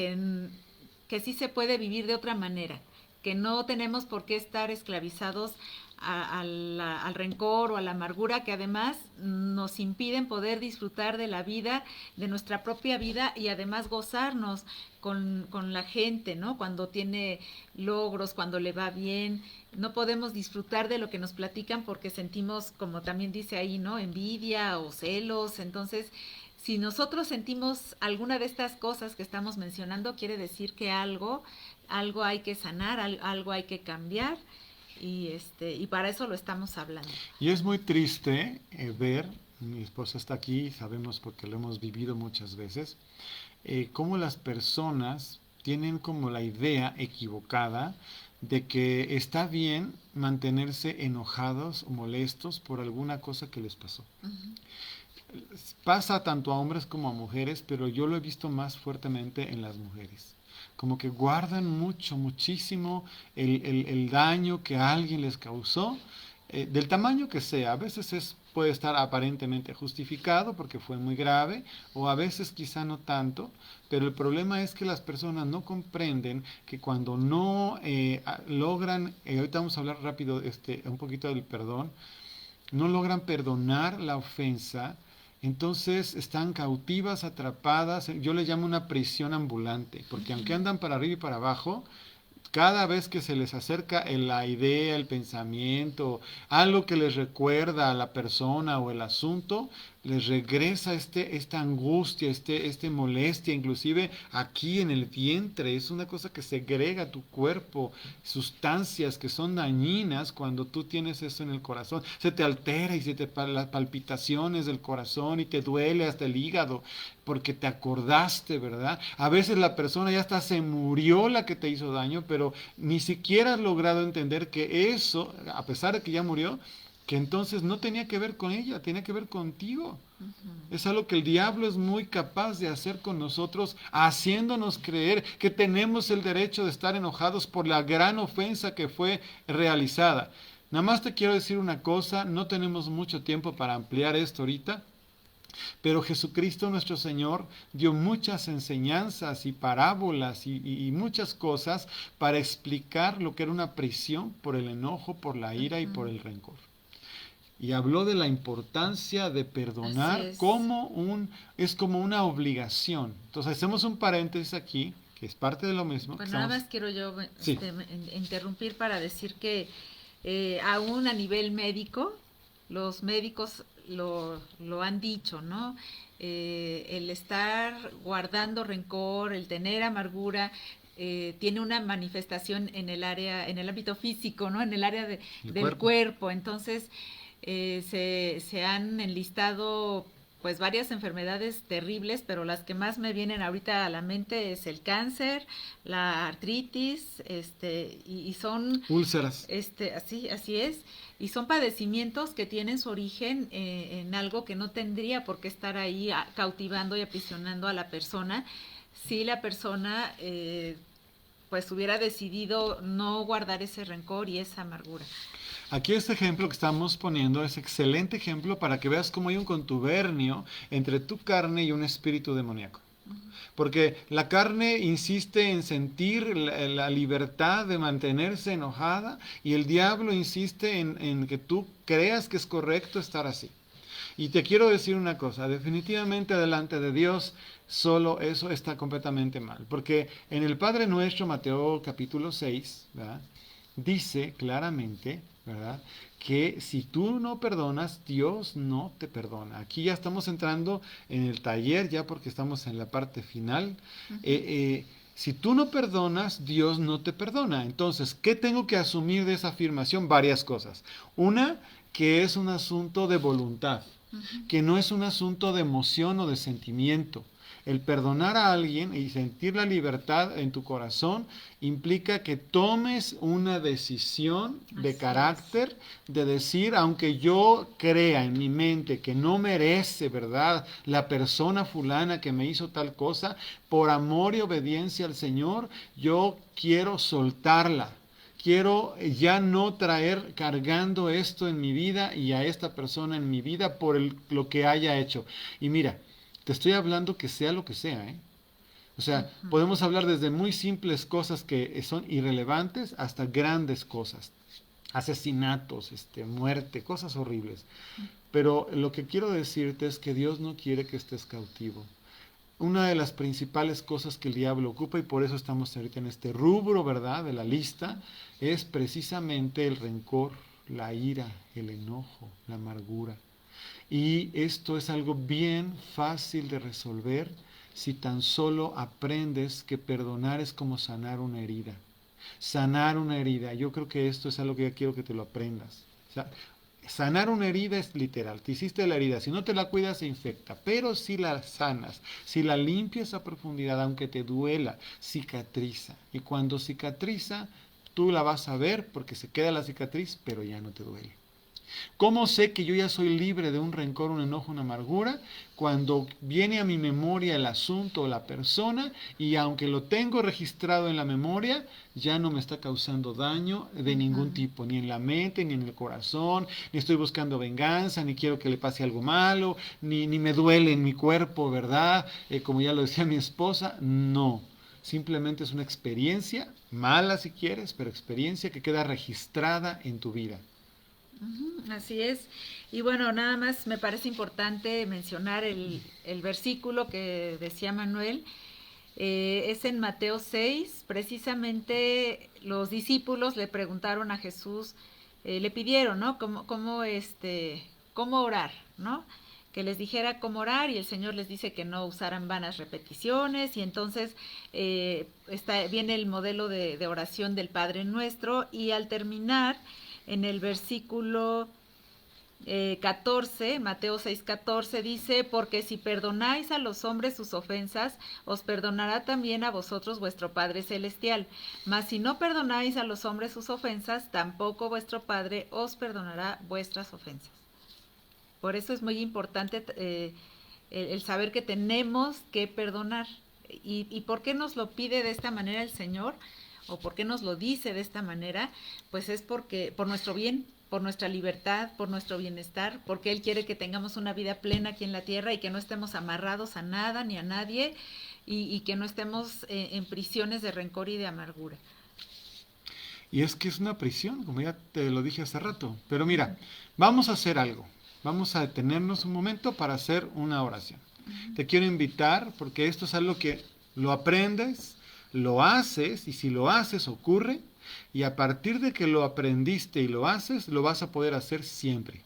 sí se puede vivir de otra manera, que no tenemos por qué estar esclavizados al rencor o a la amargura, que además nos impiden poder disfrutar de la vida, de nuestra propia vida, y además gozarnos con la gente, ¿no? Cuando tiene logros, cuando le va bien, no podemos disfrutar de lo que nos platican porque sentimos, como también dice ahí, ¿no?, envidia o celos. Entonces, si nosotros sentimos alguna de estas cosas que estamos mencionando, quiere decir que algo hay que sanar, algo hay que cambiar, y para eso lo estamos hablando. Y es muy triste ver, mi esposa está aquí, sabemos porque lo hemos vivido muchas veces, cómo las personas tienen como la idea equivocada de que está bien mantenerse enojados o molestos por alguna cosa que les pasó. Pasa tanto a hombres como a mujeres, pero yo lo he visto más fuertemente en las mujeres. Como que guardan muchísimo el daño que alguien les causó, del tamaño que sea. A veces puede estar aparentemente justificado porque fue muy grave, o a veces quizá no tanto, pero el problema es que las personas no comprenden que cuando no logran, ahorita vamos a hablar rápido un poquito del perdón, no logran perdonar la ofensa, entonces están cautivas, atrapadas. Yo le llamo una prisión ambulante, porque aunque andan para arriba y para abajo, cada vez que se les acerca la idea, el pensamiento, algo que les recuerda a la persona o el asunto, les regresa esta angustia, molestia, inclusive aquí en el vientre. Es una cosa que segrega tu cuerpo, sustancias que son dañinas cuando tú tienes eso en el corazón. Se te altera y se te las palpitaciones del corazón y te duele hasta el hígado porque te acordaste, ¿verdad? A veces la persona ya hasta se murió, la que te hizo daño, pero ni siquiera has logrado entender que eso, a pesar de que ya murió, que entonces no tenía que ver con ella, tenía que ver contigo. Es algo que el diablo es muy capaz de hacer con nosotros, haciéndonos creer que tenemos el derecho de estar enojados por la gran ofensa que fue realizada. Nada más te quiero decir una cosa, no tenemos mucho tiempo para ampliar esto ahorita, pero Jesucristo nuestro Señor dio muchas enseñanzas y parábolas y muchas cosas para explicar lo que era una prisión por el enojo, por la ira y por el rencor. Y habló de la importancia de perdonar es como una obligación. Entonces hacemos un paréntesis aquí, que es parte de lo mismo. Pues nada más quiero yo Sí. interrumpir para decir que aún a nivel médico, los médicos lo han dicho, ¿no? El estar guardando rencor, el tener amargura, tiene una manifestación en el área, en el ámbito físico, ¿no? En el área del cuerpo. Entonces, se han enlistado pues varias enfermedades terribles, pero las que más me vienen ahorita a la mente es el cáncer, la artritis, y son úlceras. Así es, y son padecimientos que tienen su origen en algo que no tendría por qué estar ahí cautivando y aprisionando a la persona, si la persona pues hubiera decidido no guardar ese rencor y esa amargura. Aquí este ejemplo que estamos poniendo es excelente ejemplo para que veas cómo hay un contubernio entre tu carne y un espíritu demoníaco. Porque la carne insiste en sentir la libertad de mantenerse enojada y el diablo insiste en que tú creas que es correcto estar así. Y te quiero decir una cosa, definitivamente delante de Dios solo eso está completamente mal. Porque en el Padre Nuestro, Mateo capítulo 6, ¿verdad?, dice claramente, ¿verdad?, que si tú no perdonas, Dios no te perdona. Aquí ya estamos entrando en el taller, ya porque estamos en la parte final. Si tú no perdonas, Dios no te perdona. Entonces, ¿qué tengo que asumir de esa afirmación? Varias cosas. Una, que es un asunto de voluntad, que no es un asunto de emoción o de sentimiento. El perdonar a alguien y sentir la libertad en tu corazón implica que tomes una decisión de carácter, de decir, aunque yo crea en mi mente que no merece, ¿verdad?, la persona fulana que me hizo tal cosa, por amor y obediencia al Señor, yo quiero soltarla. Quiero ya no traer cargando esto en mi vida y a esta persona en mi vida por lo que haya hecho. Y mira, te estoy hablando que sea lo que sea, ¿eh? O sea, podemos hablar desde muy simples cosas que son irrelevantes hasta grandes cosas. Asesinatos, muerte, cosas horribles. Pero lo que quiero decirte es que Dios no quiere que estés cautivo. Una de las principales cosas que el diablo ocupa, y por eso estamos ahorita en este rubro, ¿verdad?, de la lista, es precisamente el rencor, la ira, el enojo, la amargura. Y esto es algo bien fácil de resolver si tan solo aprendes que perdonar es como sanar una herida. Sanar una herida, yo creo que esto es algo que ya quiero que te lo aprendas. O sea, sanar una herida es literal, te hiciste la herida, si no te la cuidas se infecta, pero si la sanas, si la limpias a profundidad, aunque te duela, cicatriza. Y cuando cicatriza, tú la vas a ver porque se queda la cicatriz, pero ya no te duele. ¿Cómo sé que yo ya soy libre de un rencor, un enojo, una amargura? Cuando viene a mi memoria el asunto o la persona y aunque lo tengo registrado en la memoria, ya no me está causando daño de ningún tipo, ni en la mente, ni en el corazón, ni estoy buscando venganza, ni quiero que le pase algo malo, ni me duele en mi cuerpo, ¿verdad? Como ya lo decía mi esposa, no. Simplemente es una experiencia, mala si quieres, pero experiencia que queda registrada en tu vida. Así es. Y bueno, nada más me parece importante mencionar el versículo que decía Manuel. Es en Mateo 6, precisamente los discípulos le preguntaron a Jesús, le pidieron, ¿no?, cómo orar, ¿no?, que les dijera cómo orar, y el Señor les dice que no usaran vanas repeticiones, y entonces viene el modelo de oración del Padre Nuestro, y al terminar en el versículo 14, Mateo 6:14 dice, porque si perdonáis a los hombres sus ofensas, os perdonará también a vosotros vuestro Padre Celestial. Mas si no perdonáis a los hombres sus ofensas, tampoco vuestro Padre os perdonará vuestras ofensas. Por eso es muy importante el saber que tenemos que perdonar. ¿Y por qué nos lo pide de esta manera el Señor? ¿O por qué nos lo dice de esta manera? Pues es porque por nuestro bien, por nuestra libertad, por nuestro bienestar, porque Él quiere que tengamos una vida plena aquí en la tierra y que no estemos amarrados a nada ni a nadie y que no estemos en prisiones de rencor y de amargura. Y es que es una prisión, como ya te lo dije hace rato. Pero mira, vamos a hacer algo. Vamos a detenernos un momento para hacer una oración. Te quiero invitar, porque esto es algo que lo aprendes, lo haces, y si lo haces ocurre, y a partir de que lo aprendiste y lo haces, lo vas a poder hacer siempre.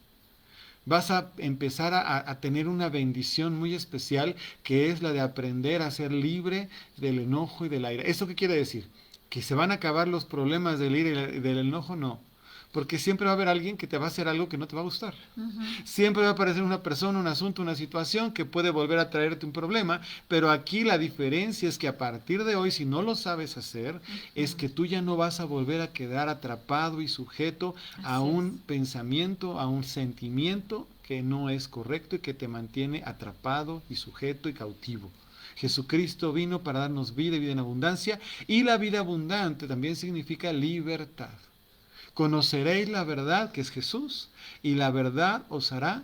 Vas a empezar a tener una bendición muy especial, que es la de aprender a ser libre del enojo y de la ira. ¿Eso qué quiere decir? ¿Que se van a acabar los problemas del ira y del enojo? No. Porque siempre va a haber alguien que te va a hacer algo que no te va a gustar. Siempre va a aparecer una persona, un asunto, una situación que puede volver a traerte un problema, pero aquí la diferencia es que a partir de hoy, si no lo sabes hacer, es que tú ya no vas a volver a quedar atrapado y sujeto a un pensamiento, a un sentimiento que no es correcto y que te mantiene atrapado y sujeto y cautivo. Jesucristo vino para darnos vida y vida en abundancia, y la vida abundante también significa libertad. Conoceréis la verdad, que es Jesús, y la verdad os hará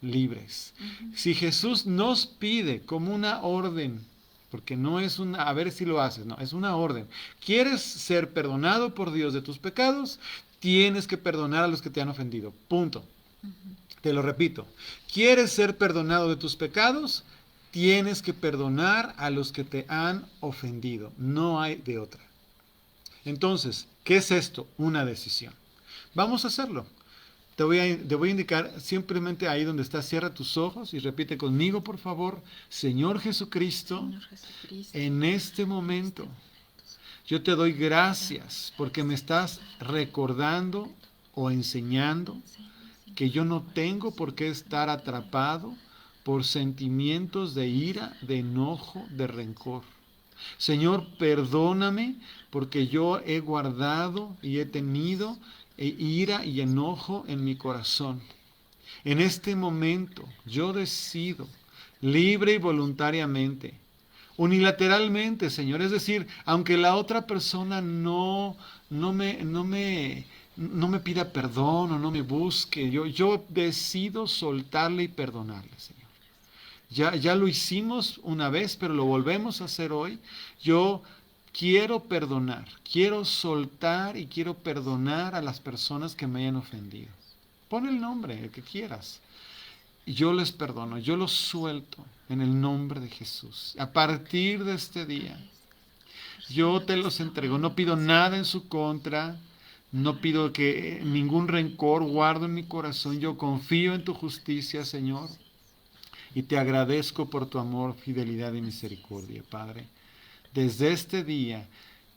libres. Si Jesús nos pide como una orden, porque no es una, a ver si lo haces, no, es una orden. ¿Quieres ser perdonado por Dios de tus pecados? Tienes que perdonar a los que te han ofendido. Punto. Te lo repito. ¿Quieres ser perdonado de tus pecados? Tienes que perdonar a los que te han ofendido. No hay de otra. Entonces, ¿qué es esto? Una decisión. Vamos a hacerlo. Te voy a indicar simplemente ahí donde estás, cierra tus ojos y repite conmigo, por favor. Señor Jesucristo, en este momento yo te doy gracias porque me estás recordando o enseñando que yo no tengo por qué estar atrapado por sentimientos de ira, de enojo, de rencor. Señor, perdóname porque yo he guardado y he tenido ira y enojo en mi corazón. En este momento yo decido, libre y voluntariamente, unilateralmente, Señor, es decir, aunque la otra persona no me pida perdón o no me busque, yo decido soltarle y perdonarle, Señor. Ya lo hicimos una vez, pero lo volvemos a hacer hoy. Yo quiero perdonar, quiero soltar y quiero perdonar a las personas que me hayan ofendido. Pon el nombre, el que quieras. Y yo les perdono, yo los suelto en el nombre de Jesús. A partir de este día, yo te los entrego. No pido nada en su contra. No pido que ningún rencor guardo en mi corazón. Yo confío en tu justicia, Señor. Y te agradezco por tu amor, fidelidad y misericordia, Padre. Desde este día,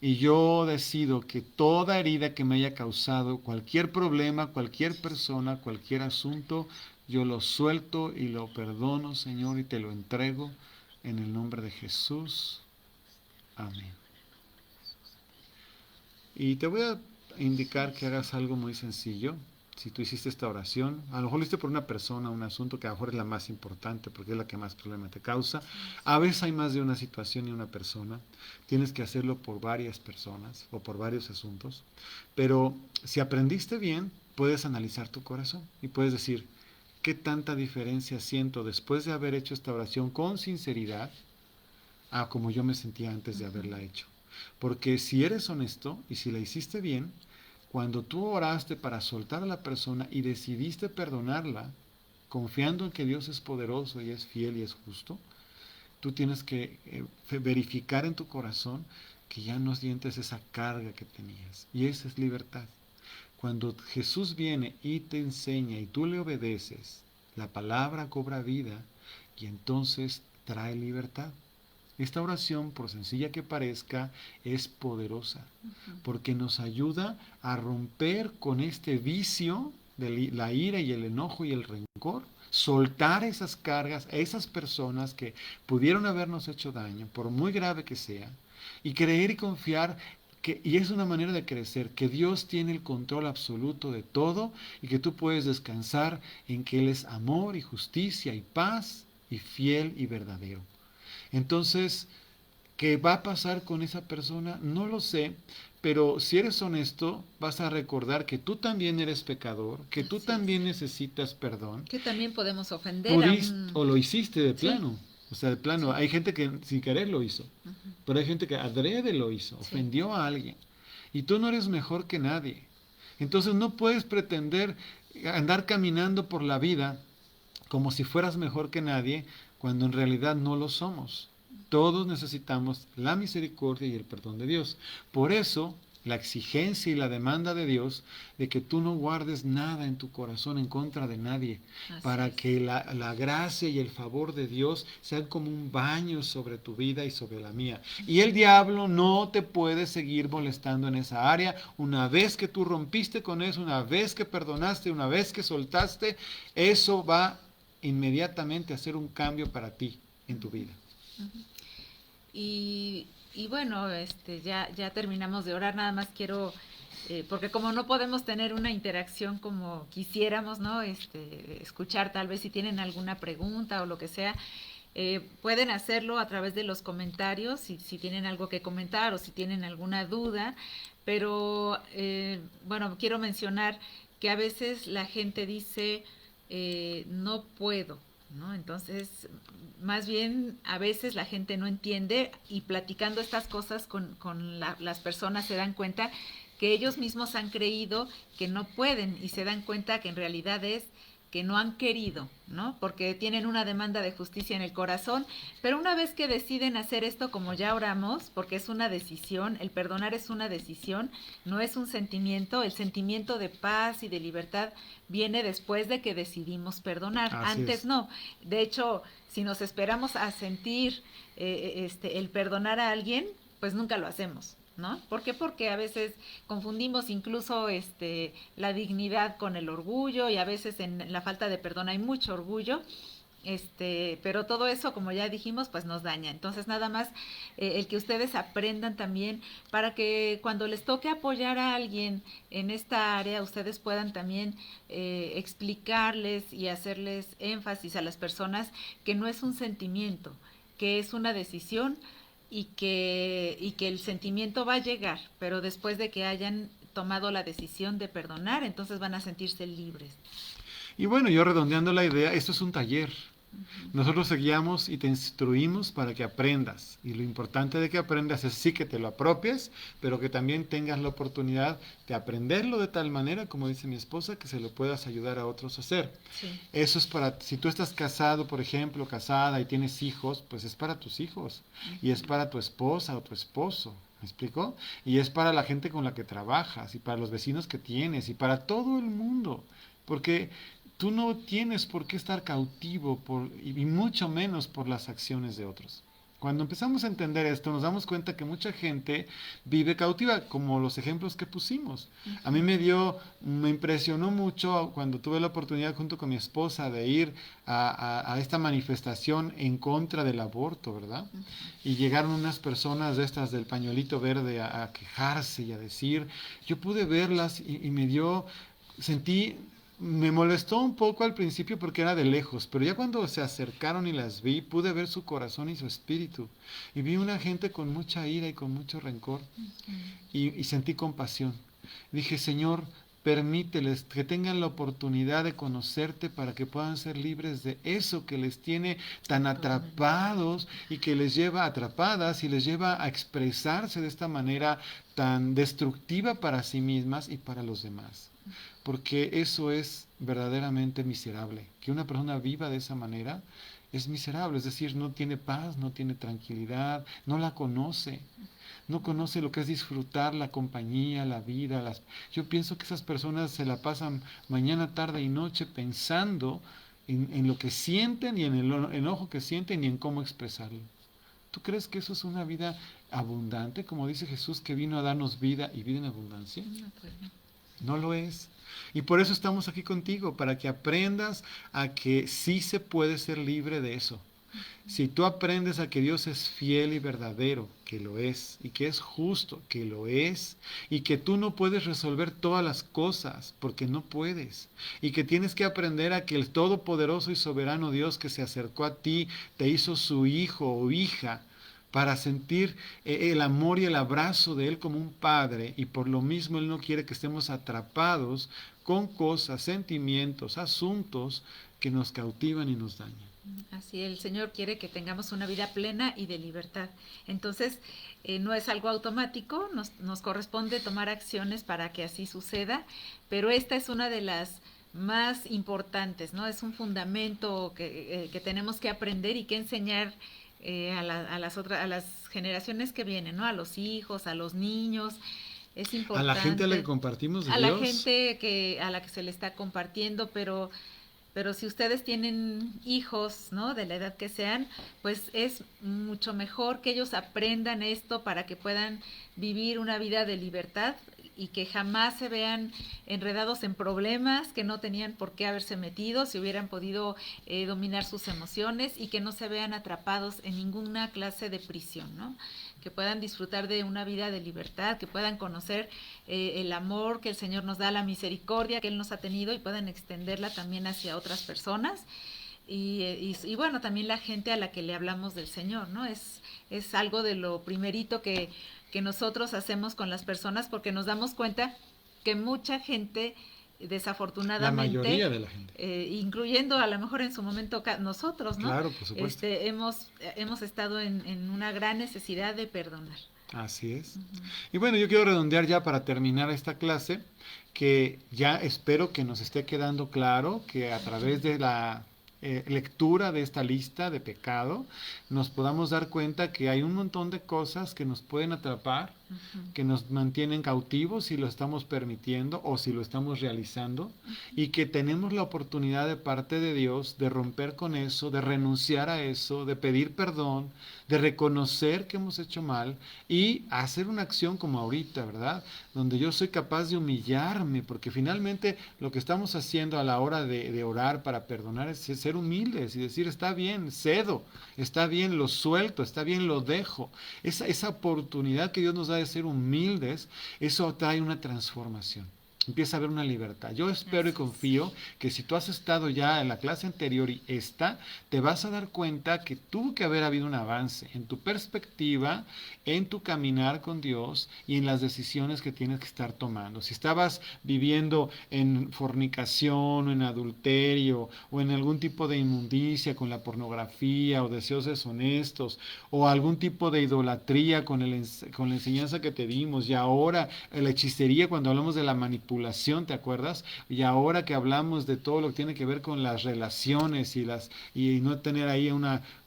y yo decido que toda herida que me haya causado, cualquier problema, cualquier persona, cualquier asunto, yo lo suelto y lo perdono, Señor, y te lo entrego en el nombre de Jesús. Amén. Y te voy a indicar que hagas algo muy sencillo. Si tú hiciste esta oración, a lo mejor lo hiciste por una persona, un asunto que a lo mejor es la más importante porque es la que más problema te causa. A veces hay más de una situación y una persona. Tienes que hacerlo por varias personas o por varios asuntos. Pero si aprendiste bien, puedes analizar tu corazón y puedes decir, ¿qué tanta diferencia siento después de haber hecho esta oración con sinceridad a como yo me sentía antes de haberla hecho? Porque si eres honesto y si la hiciste bien, cuando tú oraste para soltar a la persona y decidiste perdonarla, confiando en que Dios es poderoso y es fiel y es justo, tú tienes que verificar en tu corazón que ya no sientes esa carga que tenías. Y esa es libertad. Cuando Jesús viene y te enseña y tú le obedeces, la palabra cobra vida y entonces trae libertad. Esta oración, por sencilla que parezca, es poderosa, porque nos ayuda a romper con este vicio de la ira y el enojo y el rencor, soltar esas cargas a esas personas que pudieron habernos hecho daño, por muy grave que sea, y creer y confiar y es una manera de crecer, que Dios tiene el control absoluto de todo y que tú puedes descansar en que Él es amor y justicia y paz y fiel y verdadero. Entonces, ¿qué va a pasar con esa persona? No lo sé, pero si eres honesto, vas a recordar que tú también eres pecador, que tú también necesitas perdón. Que también podemos ofender o lo hiciste de plano. O sea, de plano, hay gente que sin querer lo hizo, pero hay gente que adrede lo hizo, ofendió a alguien. Y tú no eres mejor que nadie. Entonces no puedes pretender andar caminando por la vida como si fueras mejor que nadie, cuando en realidad no lo somos. Todos necesitamos la misericordia y el perdón de Dios. Por eso, la exigencia y la demanda de Dios de que tú no guardes nada en tu corazón en contra de nadie, para que la gracia y el favor de Dios sean como un baño sobre tu vida y sobre la mía. Y el diablo no te puede seguir molestando en esa área. Una vez que tú rompiste con eso, una vez que perdonaste, una vez que soltaste, eso va inmediatamente a hacer un cambio para ti en tu vida. Y bueno, ya terminamos de orar, nada más quiero, porque como no podemos tener una interacción como quisiéramos, ¿no? Escuchar tal vez si tienen alguna pregunta o lo que sea, pueden hacerlo a través de los comentarios, si tienen algo que comentar o si tienen alguna duda, pero bueno, quiero mencionar que a veces la gente dice, no puedo, ¿no? Entonces, más bien a veces la gente no entiende y platicando estas cosas con las personas se dan cuenta que ellos mismos han creído que no pueden y se dan cuenta que en realidad es que no han querido, ¿no? Porque tienen una demanda de justicia en el corazón, pero una vez que deciden hacer esto, como ya oramos, porque es una decisión, el perdonar es una decisión, no es un sentimiento, el sentimiento de paz y de libertad viene después de que decidimos perdonar, Así antes es. no. De hecho, si nos esperamos a sentir el perdonar a alguien, pues nunca lo hacemos, ¿no? ¿Por qué? Porque a veces confundimos incluso la dignidad con el orgullo y a veces en la falta de perdón hay mucho orgullo, pero todo eso, como ya dijimos, pues nos daña. Entonces, nada más el que ustedes aprendan también para que cuando les toque apoyar a alguien en esta área, ustedes puedan también explicarles y hacerles énfasis a las personas que no es un sentimiento, que es una decisión y que el sentimiento va a llegar, pero después de que hayan tomado la decisión de perdonar, entonces van a sentirse libres. Y bueno, yo redondeando la idea, esto es un taller. Nosotros te guiamos y te instruimos para que aprendas. Y lo importante de que aprendas es sí que te lo apropies, pero que también tengas la oportunidad de aprenderlo de tal manera, como dice mi esposa, que se lo puedas ayudar a otros a hacer. Sí. Eso es para, si tú estás casado, por ejemplo, casada y tienes hijos, pues es para tus hijos. Y es para tu esposa o tu esposo. ¿Me explico? Y es para la gente con la que trabajas y para los vecinos que tienes y para todo el mundo. Porque tú no tienes por qué estar cautivo y mucho menos por las acciones de otros. Cuando empezamos a entender esto, nos damos cuenta que mucha gente vive cautiva, como los ejemplos que pusimos. A mí me impresionó mucho cuando tuve la oportunidad junto con mi esposa de ir a esta manifestación en contra del aborto, ¿verdad? Y llegaron unas personas de estas del pañuelito verde a quejarse y a decir, yo pude verlas y me molestó un poco al principio porque era de lejos, pero ya cuando se acercaron y las vi, pude ver su corazón y su espíritu. Y vi una gente con mucha ira y con mucho rencor. Y sentí compasión. Dije, Señor, permíteles que tengan la oportunidad de conocerte para que puedan ser libres de eso que les tiene tan atrapados y que les lleva atrapadas y les lleva a expresarse de esta manera tan destructiva para sí mismas y para los demás. Porque eso es verdaderamente miserable. Que una persona viva de esa manera es miserable, es decir, no tiene paz, no tiene tranquilidad, no la conoce. No conoce lo que es disfrutar la compañía, la vida. Yo pienso que esas personas se la pasan mañana, tarde y noche pensando en lo que sienten y en el enojo que sienten y en cómo expresarlo. ¿Tú crees que eso es una vida abundante, como dice Jesús, que vino a darnos vida y vida en abundancia? No, pues no. No lo es. Y por eso estamos aquí contigo, para que aprendas a que sí se puede ser libre de eso. Si tú aprendes a que Dios es fiel y verdadero, que lo es, y que es justo, que lo es, y que tú no puedes resolver todas las cosas, porque no puedes, y que tienes que aprender a que el todopoderoso y soberano Dios que se acercó a ti, te hizo su hijo o hija, para sentir el amor y el abrazo de Él como un padre, y por lo mismo Él no quiere que estemos atrapados con cosas, sentimientos, asuntos que nos cautivan y nos dañan. Así el Señor quiere que tengamos una vida plena y de libertad. Entonces, no es algo automático, nos corresponde tomar acciones para que así suceda, pero esta es una de las más importantes, ¿no? Es un fundamento que tenemos que aprender y que enseñar a las generaciones que vienen, ¿no? A los hijos, a los niños. Es importante. A la gente a la que compartimos de a Dios. la gente a la que se le está compartiendo, pero si ustedes tienen hijos, ¿no? De la edad que sean, pues es mucho mejor que ellos aprendan esto para que puedan vivir una vida de libertad y que jamás se vean enredados en problemas que no tenían por qué haberse metido, si hubieran podido dominar sus emociones, y que no se vean atrapados en ninguna clase de prisión, ¿no? Que puedan disfrutar de una vida de libertad, que puedan conocer el amor que el Señor nos da, la misericordia que Él nos ha tenido, y puedan extenderla también hacia otras personas. Y bueno, también la gente a la que le hablamos del Señor, ¿no? Es algo de lo primerito que nosotros hacemos con las personas, porque nos damos cuenta que mucha gente, desafortunadamente, la mayoría de la gente, incluyendo a lo mejor en su momento nosotros, ¿no? Claro, por supuesto. Hemos estado en una gran necesidad de perdonar. Así es. Uh-huh. Y bueno, yo quiero redondear ya para terminar esta clase, que ya espero que nos esté quedando claro que a través de la lectura de esta lista de pecado, nos podamos dar cuenta que hay un montón de cosas que nos pueden atrapar, uh-huh, que nos mantienen cautivos si lo estamos permitiendo o si lo estamos realizando, uh-huh, y que tenemos la oportunidad de parte de Dios de romper con eso, de renunciar a eso, de pedir perdón, de reconocer que hemos hecho mal y hacer una acción como ahorita, ¿verdad? Donde yo soy capaz de humillarme, porque finalmente lo que estamos haciendo a la hora de orar para perdonar es ser humildes y decir, está bien, cedo, está bien, lo suelto, está bien, lo dejo. Esa oportunidad que Dios nos da de ser humildes, eso trae una transformación. Empieza a haber una libertad. Yo espero y confío que si tú has estado ya en la clase anterior y esta, te vas a dar cuenta que tuvo que haber habido un avance en tu perspectiva, en tu caminar con Dios y en las decisiones que tienes que estar tomando. Si estabas viviendo en fornicación o en adulterio o en algún tipo de inmundicia con la pornografía o deseos deshonestos o algún tipo de idolatría con la enseñanza que te dimos, y ahora la hechicería cuando hablamos de la manipulación, ¿te acuerdas? Y ahora que hablamos de todo lo que tiene que ver con las relaciones y no tener ahí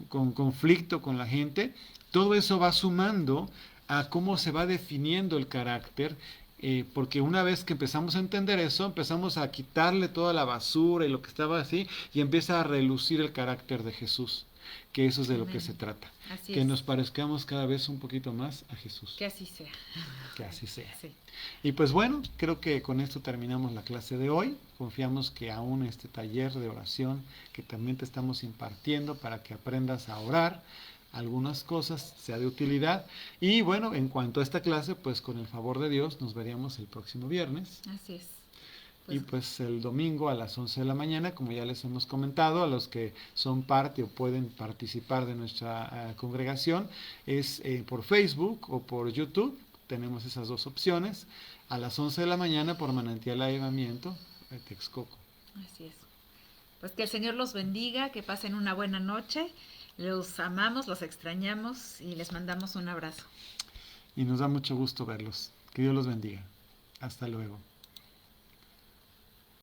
conflicto con la gente, todo eso va sumando a cómo se va definiendo el carácter, porque una vez que empezamos a entender eso, empezamos a quitarle toda la basura y lo que estaba así, y empieza a relucir el carácter de Jesús, que eso es de lo que se trata. Así que es. nos parezcamos cada vez un poquito más a Jesús. Que así sea. Que así sea. Sí. Y pues bueno, creo que con esto terminamos la clase de hoy. Confiamos que aún este taller de oración que también te estamos impartiendo para que aprendas a orar, algunas cosas sea de utilidad. Y bueno, en cuanto a esta clase, pues con el favor de Dios nos veríamos el próximo viernes. Así es. Y pues el domingo a las 11 de la mañana, como ya les hemos comentado, a los que son parte o pueden participar de nuestra congregación, es por Facebook o por YouTube. Tenemos esas dos opciones. A las 11 de la mañana por Manantial Avivamiento, Texcoco. Así es. Pues que el Señor los bendiga, que pasen una buena noche. Los amamos, los extrañamos y les mandamos un abrazo. Y nos da mucho gusto verlos. Que Dios los bendiga. Hasta luego.